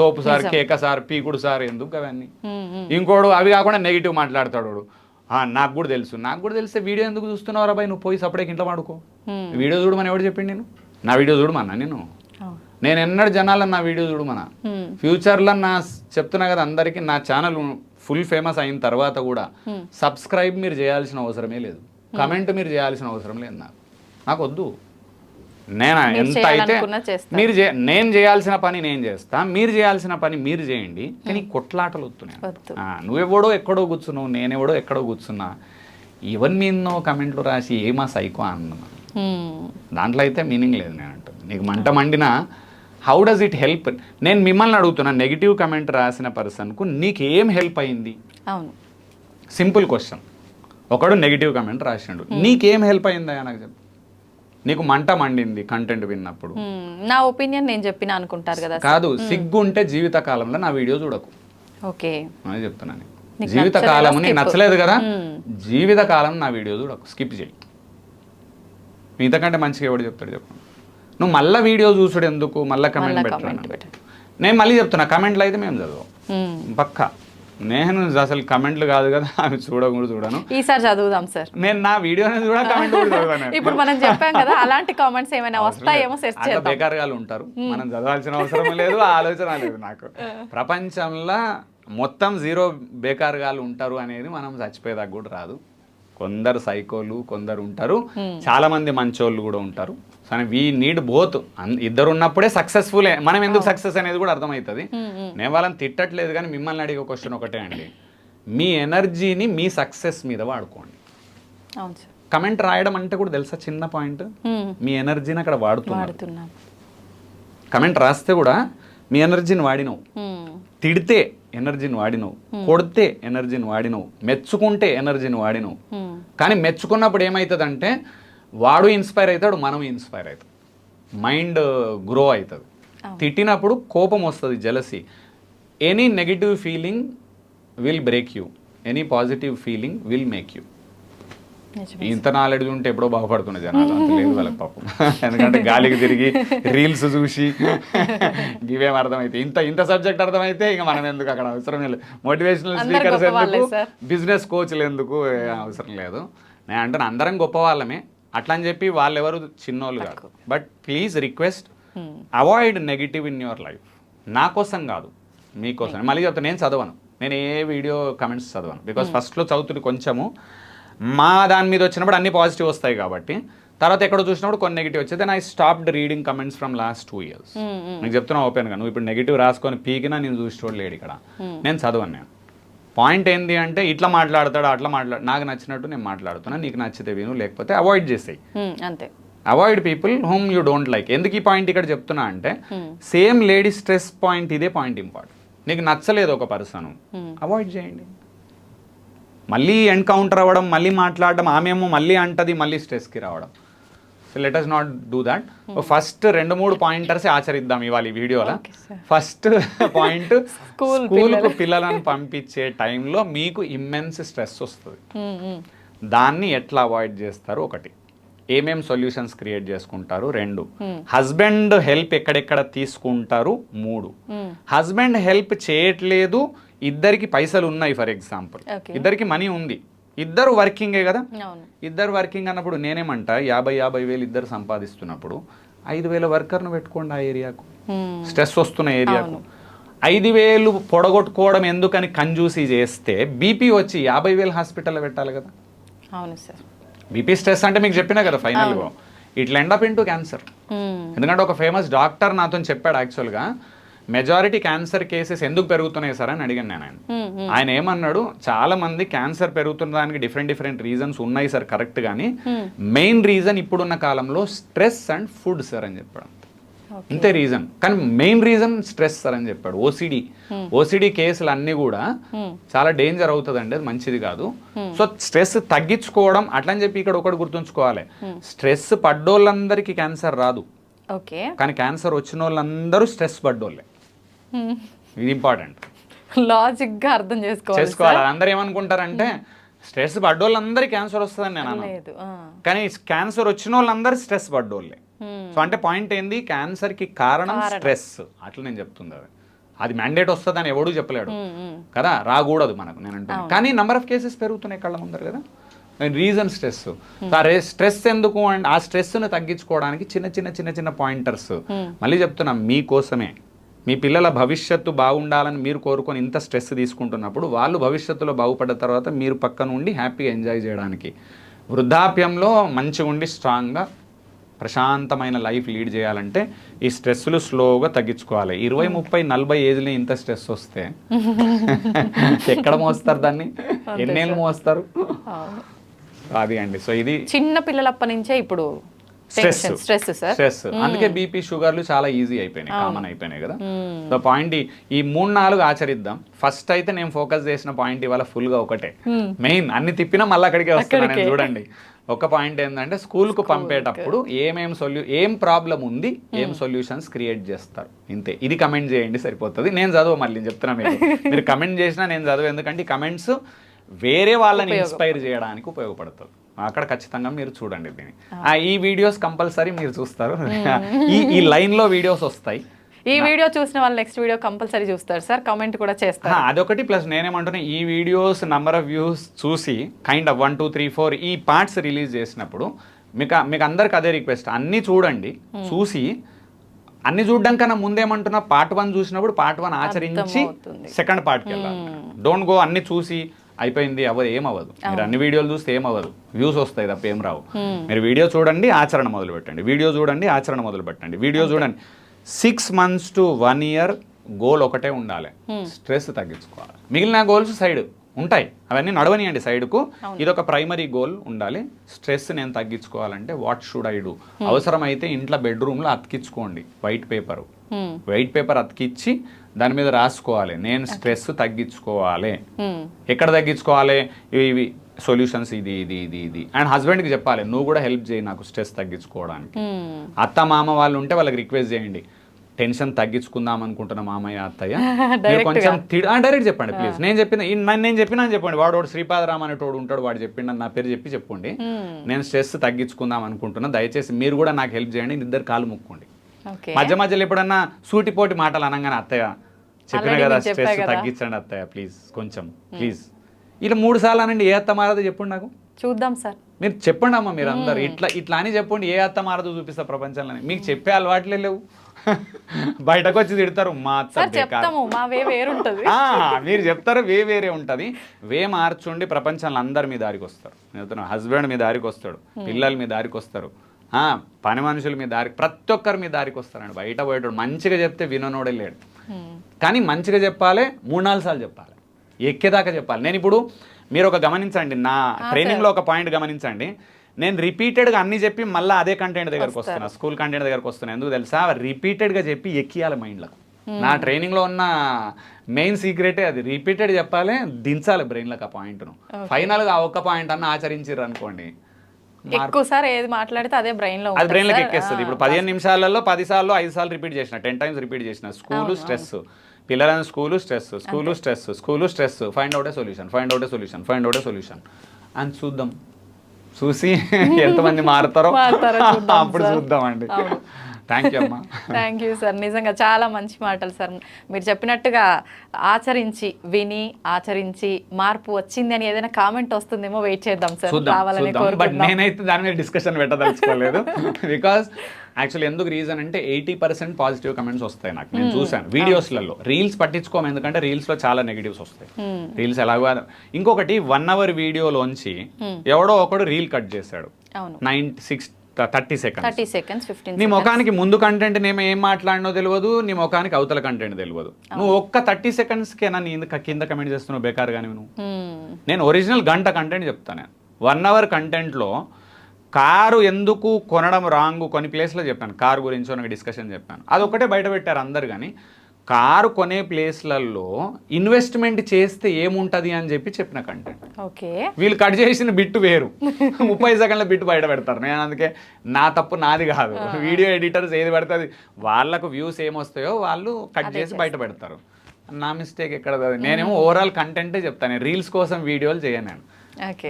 తోపు సార్, కేక సార్, పీకుడు సార్, ఎందుకు అవన్నీ. ఇంకోడు అవి కాకుండా నెగిటివ్ మాట్లాడతాడు, నాకు కూడా తెలుసు, నాకు కూడా తెలిస్తే వీడియో ఎందుకు చూస్తున్నావు రా బాయ్, నువ్వు పోయి సపరేట్ ఇంట్లో పడుకో. వీడియో చూడమని ఎవడు చెప్పింది, నేను నా వీడియో చూడమన్నా, నేను ఎన్నడు జనాలను నా వీడియో చూడమన్నా. ఫ్యూచర్లో నా చెప్తున్నా కదా అందరికీ, నా ఛానల్ ఫుల్ ఫేమస్ అయిన తర్వాత కూడా సబ్స్క్రైబ్ మీరు చేయాల్సిన అవసరమే లేదు, కమెంట్ మీరు చేయాల్సిన అవసరం లేదు, నాకు వద్దు. నేను ఎంత అయితే మీరు నేను చేయాల్సిన పని నేను చేస్తా, మీరు చేయాల్సిన పని మీరు చేయండి, కానీ కొట్లాటలు వస్తున్నాయి. నువ్వెవడో ఎక్కడో కూర్చున్నావు, నేనెవడో ఎక్కడో కూర్చున్నా, ఎవరి మీదనో కమెంట్లు రాసి ఏమా సైకో అన్నా, దాంట్లో అయితే మీనింగ్ లేదు. నేను అంటాను నీకు మంట మండినా హౌ డస్ ఇట్ హెల్ప్. నేను మిమ్మల్ని అడుగుతున్నా, నెగిటివ్ కమెంట్ రాసిన పర్సన్కు నీకు ఏం హెల్ప్ అయింది? Simple question. ఒకడు నెగిటివ్ కమెంట్ రాసిండు, నీకేం హెల్ప్ అయిందా నాకు చెప్పు. నీకు మంట మండింది కంటెంట్ విన్నప్పుడు, నా ఒపీనియన్ నేను చెప్పిన అనుకుంటారు కదా. కాదు, సిగ్గు ఉంటే జీవిత కాలంలో నా వీడియో చూడకు. ఓకే అని చెప్తున్నాను. జీవిత కాలం నీకు నచ్చలేదు కదా, జీవిత కాలం నా వీడియో చూడకు, స్కిప్ చేయి. ఇంతకంటే మంచిగా ఎవడు చెప్తాడు చెప్పు. నువ్వు మళ్ళీ వీడియో చూసుడు ఎందుకు, మళ్ళీ కమెంట్ పెట్టాను. నేను మళ్ళీ చెప్తున్నా, కమెంట్లు అయితే మేము చదవం పక్కా. నేను అసలు కమెంట్లు కాదు కదా, అవి చూడను. ఈసారి చదువుదాం సార్. నేను నా వీడియోని కూడా కమెంట్ చదవను. ఇప్పుడు మనం చెప్పాం కదా, అలాంటి కామెంట్స్ ఏమైనా వస్తాయేమో సెర్చ్ చేద్దాం. బేకారుగాలు ఉంటారు, మనం చదవాల్సిన అవసరం లేదు, ఆలోచన లేదు నాకు. ప్రపంచంలో మొత్తం 0 బేకారుగాలు ఉంటారు అనేది మనం చచ్చిపోయేదాకా కూడా రాదు. కొందరు సైకోలు కొందరు ఉంటారు, చాలా మంది మంచోళ్ళు కూడా ఉంటారు. So we need both. ఇద్దరు ఉన్నప్పుడే సక్సెస్ఫుల్. మనం ఎందుకు సక్సెస్ అనేది కూడా అర్థమవుతుంది. నేను వాళ్ళని తిట్టట్లేదు, కానీ మిమ్మల్ని అడిగే క్వశ్చన్ ఒకటే అండి, మీ ఎనర్జీని మీ సక్సెస్ మీద వాడుకోండి. కమెంట్ రాయడం అంటే కూడా తెలుసా చిన్న పాయింట్, మీ ఎనర్జీని అక్కడ వాడుతున్నారు. కమెంట్ రాస్తే కూడా మీ ఎనర్జీని వాడినవు. తిడితే ఎనర్జీని వాడినవు, కొడితే ఎనర్జీని వాడినవు, మెచ్చుకుంటే ఎనర్జీని వాడినవు. కానీ మెచ్చుకున్నప్పుడు ఏమవుతుందంటే వాడు ఇన్స్పైర్ అవుతాడు, మనం ఇన్స్పైర్ అవుతాం, మైండ్ గ్రో అవుతుంది. తిట్టినప్పుడు కోపం వస్తుంది, jealousy. Any negative feeling will break you, any positive feeling will make you. ఇంత నాలెడ్జ్ ఉంటే ఎప్పుడో బాగుపడుతున్న జనాలు, అంత లేదు వాళ్ళకి పాపం. ఎందుకంటే గాలికి తిరిగి రీల్స్ చూసి ఇవేం అర్థమైతే ఇంత సబ్జెక్ట్ అర్థమైతే ఇక మనం ఎందుకు అక్కడ అవసరం లేదు. మోటివేషనల్ స్పీకర్స్ ఎందుకు, బిజినెస్ కోచ్లు ఎందుకు, అవసరం లేదు. నేను అంటాను అందరం గొప్ప వాళ్ళమే, అట్లా అని చెప్పి వాళ్ళు ఎవరు చిన్నోళ్ళు కాదు. But please request, avoid negative in your life. నా కోసం కాదు, మీకోసం. మళ్ళీ చెప్తాను, నేను చదవను, నేను ఏ వీడియో కమెంట్స్ చదవను. బికాస్ ఫస్ట్లో చదువుతుంది కొంచెము, మా దాని మీద వచ్చినప్పుడు అన్ని పాజిటివ్ వస్తాయి కాబట్టి, తర్వాత ఎక్కడో చూసినప్పుడు కొన్ని నెగిటివ్ వచ్చేది. Then I stopped reading comments from last 2 years. నేను చెప్తున్నా ఓపెన్గా, నువ్వు ఇప్పుడు నెగిటివ్ రాసుకొని పీకినా నేను చూసి లేడు ఇక్కడ. నేను చదవను. నేను పాయింట్ ఏంటి అంటే ఇట్లా మాట్లాడతాడు, అట్లా నాకు నచ్చినట్టు నేను మాట్లాడుతున్నా, నీకు నచ్చితే విను, లేకపోతే అవాయిడ్ చేసేయి. అంతే. Avoid people whom you don't like. ఎందుకు ఈ పాయింట్ ఇక్కడ చెప్తున్నా అంటే, సేమ్ లేడీ స్ట్రెస్ పాయింట్, ఇదే పాయింట్ ఇంపార్టెంట్. నీకు నచ్చలేదు ఒక పర్సన్, అవాయిడ్ చేయండి. మళ్ళీ ఎన్కౌంటర్ అవ్వడం, మళ్ళీ మాట్లాడడం, ఆమెమో మళ్ళీ అంటది, మళ్ళీ స్ట్రెస్కి రావడం. So let us not do that. First 2-3 pointers ఆచరిద్దాం ఇవాళ ఈ వీడియోలో. ఫస్ట్ పాయింట్, స్కూల్కు పిల్లలను పంపించే టైంలో మీకు ఇమ్మెన్స్ స్ట్రెస్ వస్తుంది. దాన్ని ఎట్లా అవాయిడ్ చేస్తారు? 1, ఏమేం సొల్యూషన్స్ క్రియేట్ చేసుకుంటారు? 2, హస్బెండ్ హెల్ప్ ఎక్కడెక్కడ తీసుకుంటారు? 3, హస్బెండ్ హెల్ప్ చేయట్లేదు, ఇద్దరికి పైసలు ఉన్నాయి, ఫర్ ఎగ్జాంపుల్ ఇద్దరికి మనీ ఉంది, ఇద్దరు వర్కింగే కదా. ఇద్దరు వర్కింగ్ అన్నప్పుడు నేనేమంటా, 50,000 వేలు ఇద్దరు సంపాదిస్తున్నప్పుడు 5,000 వర్కర్ను పెట్టుకోండి ఆ ఏరియాకు, స్ట్రెస్ వస్తున్న ఏరియాకు. 5,000 పొడగొట్టుకోవడం ఎందుకని కంజూసీ చేస్తే బీపీ వచ్చి 50,000 హాస్పిటల్లో పెట్టాలి కదా. అవును సార్. బీపీ స్ట్రెస్ అంటే మీకు చెప్పినా కదా ఫైనల్గా, ఇట్లా ఎండ్ అప్ ఇంటూ క్యాన్సర్. ఎందుకంటే ఒక ఫేమస్ డాక్టర్ నాతో చెప్పాడు, యాక్చువల్గా మెజారిటీ క్యాన్సర్ కేసెస్ ఎందుకు పెరుగుతున్నాయి సార్ అని అడిగాను నేను. ఆయన ఏమన్నాడు, చాలా మంది క్యాన్సర్ పెరుగుతున్న దానికి డిఫరెంట్ రీజన్స్ ఉన్నాయి సార్, కరెక్ట్, కానీ మెయిన్ రీజన్ ఇప్పుడున్న కాలంలో స్ట్రెస్ అండ్ ఫుడ్ సార్ అని చెప్పాడు. ఇంతే రీజన్, కానీ మెయిన్ రీజన్ స్ట్రెస్ సార్ అని చెప్పాడు. ఓసిడి కేసులు అన్నీ కూడా చాలా డేంజర్ అవుతుందండి, అది మంచిది కాదు. సో స్ట్రెస్ తగ్గించుకోవడం అట్లని చెప్పి ఇక్కడ ఒకటి గుర్తుంచుకోవాలి, స్ట్రెస్ పడ్డోళ్ళందరికీ క్యాన్సర్ రాదు, కానీ క్యాన్సర్ వచ్చిన వాళ్ళందరూ స్ట్రెస్ పడ్డోళ్ళే. ఇది ఇంపార్టెంట్, లాజిక్ గా అర్థం చేసుకోవాలి. అందరు ఏమనుకుంటారంటే స్ట్రెస్ పడ్డోళ్ళందరికీ క్యాన్సర్ వస్తుందని నేను అన్నాను, కానీ క్యాన్సర్ వచ్చిన వాళ్ళందరూ స్ట్రెస్ పడ్డోళ్ళే. సో అంటే పాయింట్ ఏంది, క్యాన్సర్ కి కారణం స్ట్రెస్, అట్లా నేను చెప్తుంది. అది మ్యాండేట్ వస్తుందని ఎవడూ చెప్పలేడు కదా, రాకూడదు మనకు నేను అంటాను. కానీ నెంబర్ ఆఫ్ కేసెస్ పెరుగుతున్నాయి కళ్ళ ముందర కదా, రీజన్ స్ట్రెస్. స్ట్రెస్ ఎందుకు అంటే ఆ స్ట్రెస్ను తగ్గించుకోవడానికి చిన్న పాయింటర్స్. మళ్ళీ చెప్తున్నా, మీకోసమే, మీ పిల్లల భవిష్యత్తు బాగుండాలని మీరు కోరుకొని ఇంత స్ట్రెస్ తీసుకుంటున్నప్పుడు వాళ్ళు భవిష్యత్తులో బాగుపడ్డ తర్వాత మీరు పక్కన ఉండి హ్యాపీగా ఎంజాయ్ చేయడానికి, వృద్ధాప్యంలో మంచిగా ఉండి స్ట్రాంగ్గా ప్రశాంతమైన లైఫ్ లీడ్ చేయాలంటే ఈ స్ట్రెస్లు స్లోగా తగ్గించుకోవాలి. 20, 30, 40 ఏజ్లో ఇంత స్ట్రెస్ వస్తే ఎక్కడ మోస్తారు దాన్ని, ఎన్నేళ్ళు మోస్తారు? అది అండి. సో ఇది చిన్న పిల్లలప్పటి నుంచే ఇప్పుడు స్ట్రెస్. అందుకే బీపీ, షుగర్లు చాలా ఈజీ అయిపోయినాయి, కామన్ అయిపోయినాయి కదా. సో పాయింట్ ఈ 3-4 ఆచరిద్దాం. ఫస్ట్ అయితే నేను ఫోకస్ చేసిన పాయింట్ ఇవాళ ఫుల్ గా ఒకటే, మెయిన్ అన్ని తిప్పినా మళ్ళీ అక్కడికే వస్తున్నాను. చూడండి, ఒక పాయింట్ ఏంటంటే స్కూల్కు పంపేటప్పుడు ఏం ప్రాబ్లం ఉంది, ఏం సొల్యూషన్స్ క్రియేట్ చేస్తారు, ఇంతే. ఇది కమెంట్ చేయండి సరిపోతుంది. నేను చదువు, మళ్ళీ చెప్తున్నా, మీరు కమెంట్ చేసినా నేను చదువు, ఎందుకంటే ఈ కమెంట్స్ వేరే వాళ్ళని ఇన్స్పైర్ చేయడానికి ఉపయోగపడుతుంది. అక్కడ ఖచ్చితంగా మీరు చూడండి దీన్ని. ఈ వీడియోస్ కంపల్సరీ మీరు చూస్తారు, ఈ లైన్లో వీడియోస్ వస్తాయి. ఈ వీడియో చూసిన వాళ్ళు నెక్స్ట్ వీడియో కంపల్సరీ చూస్తారు సార్, కామెంట్ కూడా చేస్తారు. అదొకటి. ప్లస్ నేనేమంటున్నా, ఈ వీడియోస్ నంబర్ ఆఫ్ వ్యూస్ చూసి కైండ్ ఆఫ్ 1, 2, 3, 4 ఈ పార్ట్స్ రిలీజ్ చేసినప్పుడు మీకు అందరికి అదే రిక్వెస్ట్, అన్నీ చూడండి. చూసి అన్ని చూడడం కన్నా ముందేమంటున్నా, పార్ట్ 1 చూసినప్పుడు పార్ట్ 1 ఆచరించి సెకండ్ పార్ట్కి వెళ్ళాలి. డోంట్ గో అన్ని చూసి అయిపోయింది ఏమవ్వదు. మీరు అన్ని వీడియోలు చూస్తే ఏమవ్వదు, వ్యూస్ వస్తాయి తప్ప ఏం రావు. మీరు వీడియో చూడండి, ఆచరణ మొదలు పెట్టండి, వీడియో చూడండి, ఆచరణ మొదలు పెట్టండి, వీడియో చూడండి. 6 months to 1 year గోల్ ఒకటే ఉండాలి, స్ట్రెస్ తగ్గించుకోవాలి. మిగిలిన గోల్స్ సైడ్, ఉంటాయి, అవన్నీ నడవనియండి సైడ్కు. ఇదొక ప్రైమరీ గోల్ ఉండాలి. స్ట్రెస్ నేను తగ్గించుకోవాలంటే వాట్ షుడ్ ఐ డూ? అవసరమైతే ఇంట్లో బెడ్రూమ్లో అతికించుకోండి వైట్ పేపర్ అతికిచ్చి దాని మీద రాసుకోవాలి, నేను స్ట్రెస్ తగ్గించుకోవాలి. ఎక్కడ తగ్గించుకోవాలి? ఇవి సొల్యూషన్స్, ఇది అండ్ హస్బెండ్కి చెప్పాలి, నువ్వు కూడా హెల్ప్ చేయి నాకు స్ట్రెస్ తగ్గించుకోవడానికి. అత్త మామ వాళ్ళు ఉంటే వాళ్ళకి రిక్వెస్ట్ చేయండి, టెన్షన్ తగ్గించుకుందాం అనుకుంటున్న మామయ్య అత్తయ్య మీరు కొంచెం డైరెక్ట్ చెప్పండి ప్లీజ్. నేను చెప్పినా అని చెప్పండి. వాడు శ్రీపాదరామ్ అనేటోడు ఉంటాడు, వాడు చెప్పిండు నా పేరు చెప్పండి, నేను స్ట్రెస్ తగ్గించుకుందాం అనుకుంటున్నా, దయచేసి మీరు కూడా నాకు హెల్ప్ చేయండి. ఇద్దరు కాలు ముక్కోండి. మధ్యలో ఎప్పుడన్నా సూటిపోటి మాటలు అనగానే అత్తయ్య చెప్పిన కదా స్ట్రెస్ తగ్గించండి అత్తయ్య ప్లీజ్, కొంచెం ప్లీజ్, ఇలా 3 సార్లు అనండి. ఏ అత్త మారదో చెప్పండి నాకు, చూద్దాం సార్. మీరు చెప్పండి అమ్మా, మీరు అందరు ఇట్లా అని చెప్పండి. ఏ అత్త మారదో చూపిస్తా ప్రపంచంలో. మీకు చెప్పే అలవాట్లే లేవు, బయటకు వచ్చి తిడతారు మా అత్త. మీరు చెప్తారు వేరే ఉంటుంది. మార్చుండి ప్రపంచంలో అందరు మీ దారికి వస్తారు. హస్బెండ్ మీ దారికి వస్తాడు, పిల్లలు మీ దారికి వస్తారు, పని మనుషులు మీ దారికి, ప్రతి ఒక్కరు మీ దారికి వస్తారండి. బయట పోయేటోడు మంచిగా చెప్తే వినోడే లేడు. కానీ మంచిగా చెప్పాలి, 3-4 సార్లు చెప్పాలి, ఎక్కేదాకా చెప్పాలి. నేను ఇప్పుడు మీరు ఒక గమనించండి, నా ట్రైనింగ్లో ఒక పాయింట్ గమనించండి. నేను రిపీటెడ్గా అన్ని చెప్పి మళ్ళీ అదే కంటెంట్ దగ్గరకు వస్తున్నా, స్కూల్ కంటెంట్ దగ్గరకు వస్తున్నా. ఎందుకు తెలుసా? రిపీటెడ్గా చెప్పి ఎక్కియాలి మైండ్లకు. నా ట్రైనింగ్లో ఉన్న మెయిన్ సీక్రెటే అది. రిపీటెడ్ చెప్పాలి, దించాలి బ్రెయిన్లకు ఆ పాయింట్ను. ఫైనల్గా ఆ ఒక్క పాయింట్ అన్న ఆచరించారు అనుకోండి, ఎక్కువసారి ఏది మాట్లాడితే అదే బ్రెయిన్లోకి ఎక్కేస్తుంది. ఇప్పుడు 15 నిమిషాలలో 10 సార్లు 5 సార్లు రిపీట్ చేసిన, 10 టైమ్స్ రిపీట్ చేసిన. స్కూలు స్ట్రెస్, పిల్లలని school stress, find out a solution అని చూద్దాం. చూసి ఎంతమంది మారుతారో అప్పుడు చూద్దామండి. థ్యాంక్ యూ అమ్మా. థ్యాంక్ యూ సార్, నిజంగా చాలా మంచి మాటలు సార్. మీరు చెప్పినట్టుగా విని ఆచరించి మార్పు వచ్చింది అని ఏదైనా కామెంట్ వస్తుందేమో, వెయిట్ చేద్దాం సార్. బట్ నేనైతే దాని మీద డిస్కషన్ పెట్టదలుచుకోలేదు. బికాస్ యాక్చువల్లీ ఎందుకు రీజన్ అంటే 80% పాజిటివ్ కమెంట్స్ వస్తాయి నాకు. నేను చూసాను వీడియోస్లలో. రీల్స్ పట్టించుకోము, ఎందుకంటే రీల్స్లో చాలా నెగిటివ్స్ వస్తాయి. రీల్స్ ఎలాగో ఇంకొకటి 1 hour వీడియోలోంచి ఎవడో ఒకడు రీల్ కట్ చేశాడు, 30 సెకండ్స్. నీ ముఖానికి ముందు కంటెంట్ నేను ఏం మాట్లాడినో తెలియదు, నీ ముఖానికి అవతల కంటెంట్ తెలియదు. నువ్వు ఒక్క 30 సెకండ్స్కేనా నీ కింద కమెంట్ చేస్తున్నావు బేకార్గానే నువ్వు. నేను ఒరిజినల్ గంట కంటెంట్ చెప్తాను. 1 hour కంటెంట్లో కారు ఎందుకు కొనడం రాంగ్ కొన్ని ప్లేస్లో చెప్పాను, కారు గురించి ఒక డిస్కషన్ చెప్పాను. అదొక్కటే బయట పెట్టారు అందరు. కానీ కారు కొనే ప్లేస్లలో ఇన్వెస్ట్మెంట్ చేస్తే ఏముంటుంది అని చెప్పిన కంటెంట్. వీళ్ళు కట్ చేసిన బిట్టు వేరు, 30 సెకండ్ల బిట్టు బయట పెడతారు. నేను అందుకే నా తప్పు నాది కాదు, వీడియో ఎడిటర్స్ ఏది పడుతుంది వాళ్ళకు వ్యూస్ ఏమొస్తాయో వాళ్ళు కట్ చేసి బయట పెడతారు. నా మిస్టేక్ ఎక్కడ? నేనేమో ఓవరాల్ కంటెంటే చెప్తాను, రీల్స్ కోసం వీడియోలు చేయను నేను.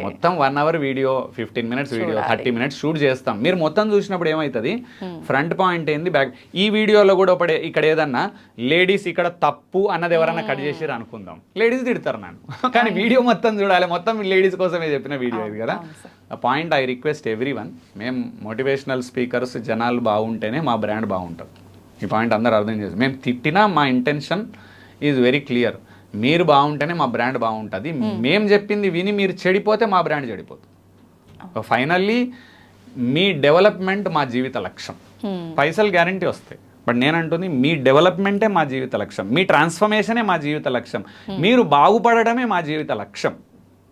మొత్తం 1 hour video, 15 minutes video, 30 minutes shoot చేస్తాం. మీరు మొత్తం చూసినప్పుడు ఏమవుతుంది, ఫ్రంట్ పాయింట్ ఏంది, బ్యాక్. ఈ వీడియోలో కూడా ఇక్కడ ఏదన్నా లేడీస్ ఇక్కడ తప్పు అన్నది ఎవరన్నా కట్ చేసిరు అనుకుందాం, లేడీస్ తిడతారు నన్ను. కానీ వీడియో మొత్తం చూడాలి, మొత్తం లేడీస్ కోసమే చెప్పిన వీడియో ఇది కదా. ఆ పాయింట్ ఐ రిక్వెస్ట్ ఎవ్రీవన్, మేము మోటివేషనల్ స్పీకర్స్, జనాలు బాగుంటేనే మా బ్రాండ్ బాగుంటుంది. ఈ పాయింట్ అందరూ అర్థం చేసి, మేము తిట్టినా మా ఇంటెన్షన్ ఈజ్ వెరీ క్లియర్. మీరు బాగుంటేనే మా బ్రాండ్ బాగుంటుంది. మేము చెప్పింది విని మీరు చెడిపోతే మా బ్రాండ్ చెడిపోతుంది. ఫైనల్లీ మీ డెవలప్మెంట్ మా జీవిత లక్ష్యం. పైసలు గ్యారంటీ వస్తాయి, బట్ నేనంటుంది మీ డెవలప్మెంటే మా జీవిత లక్ష్యం, మీ ట్రాన్స్ఫర్మేషనే మా జీవిత లక్ష్యం, మీరు బాగుపడడమే మా జీవిత లక్ష్యం.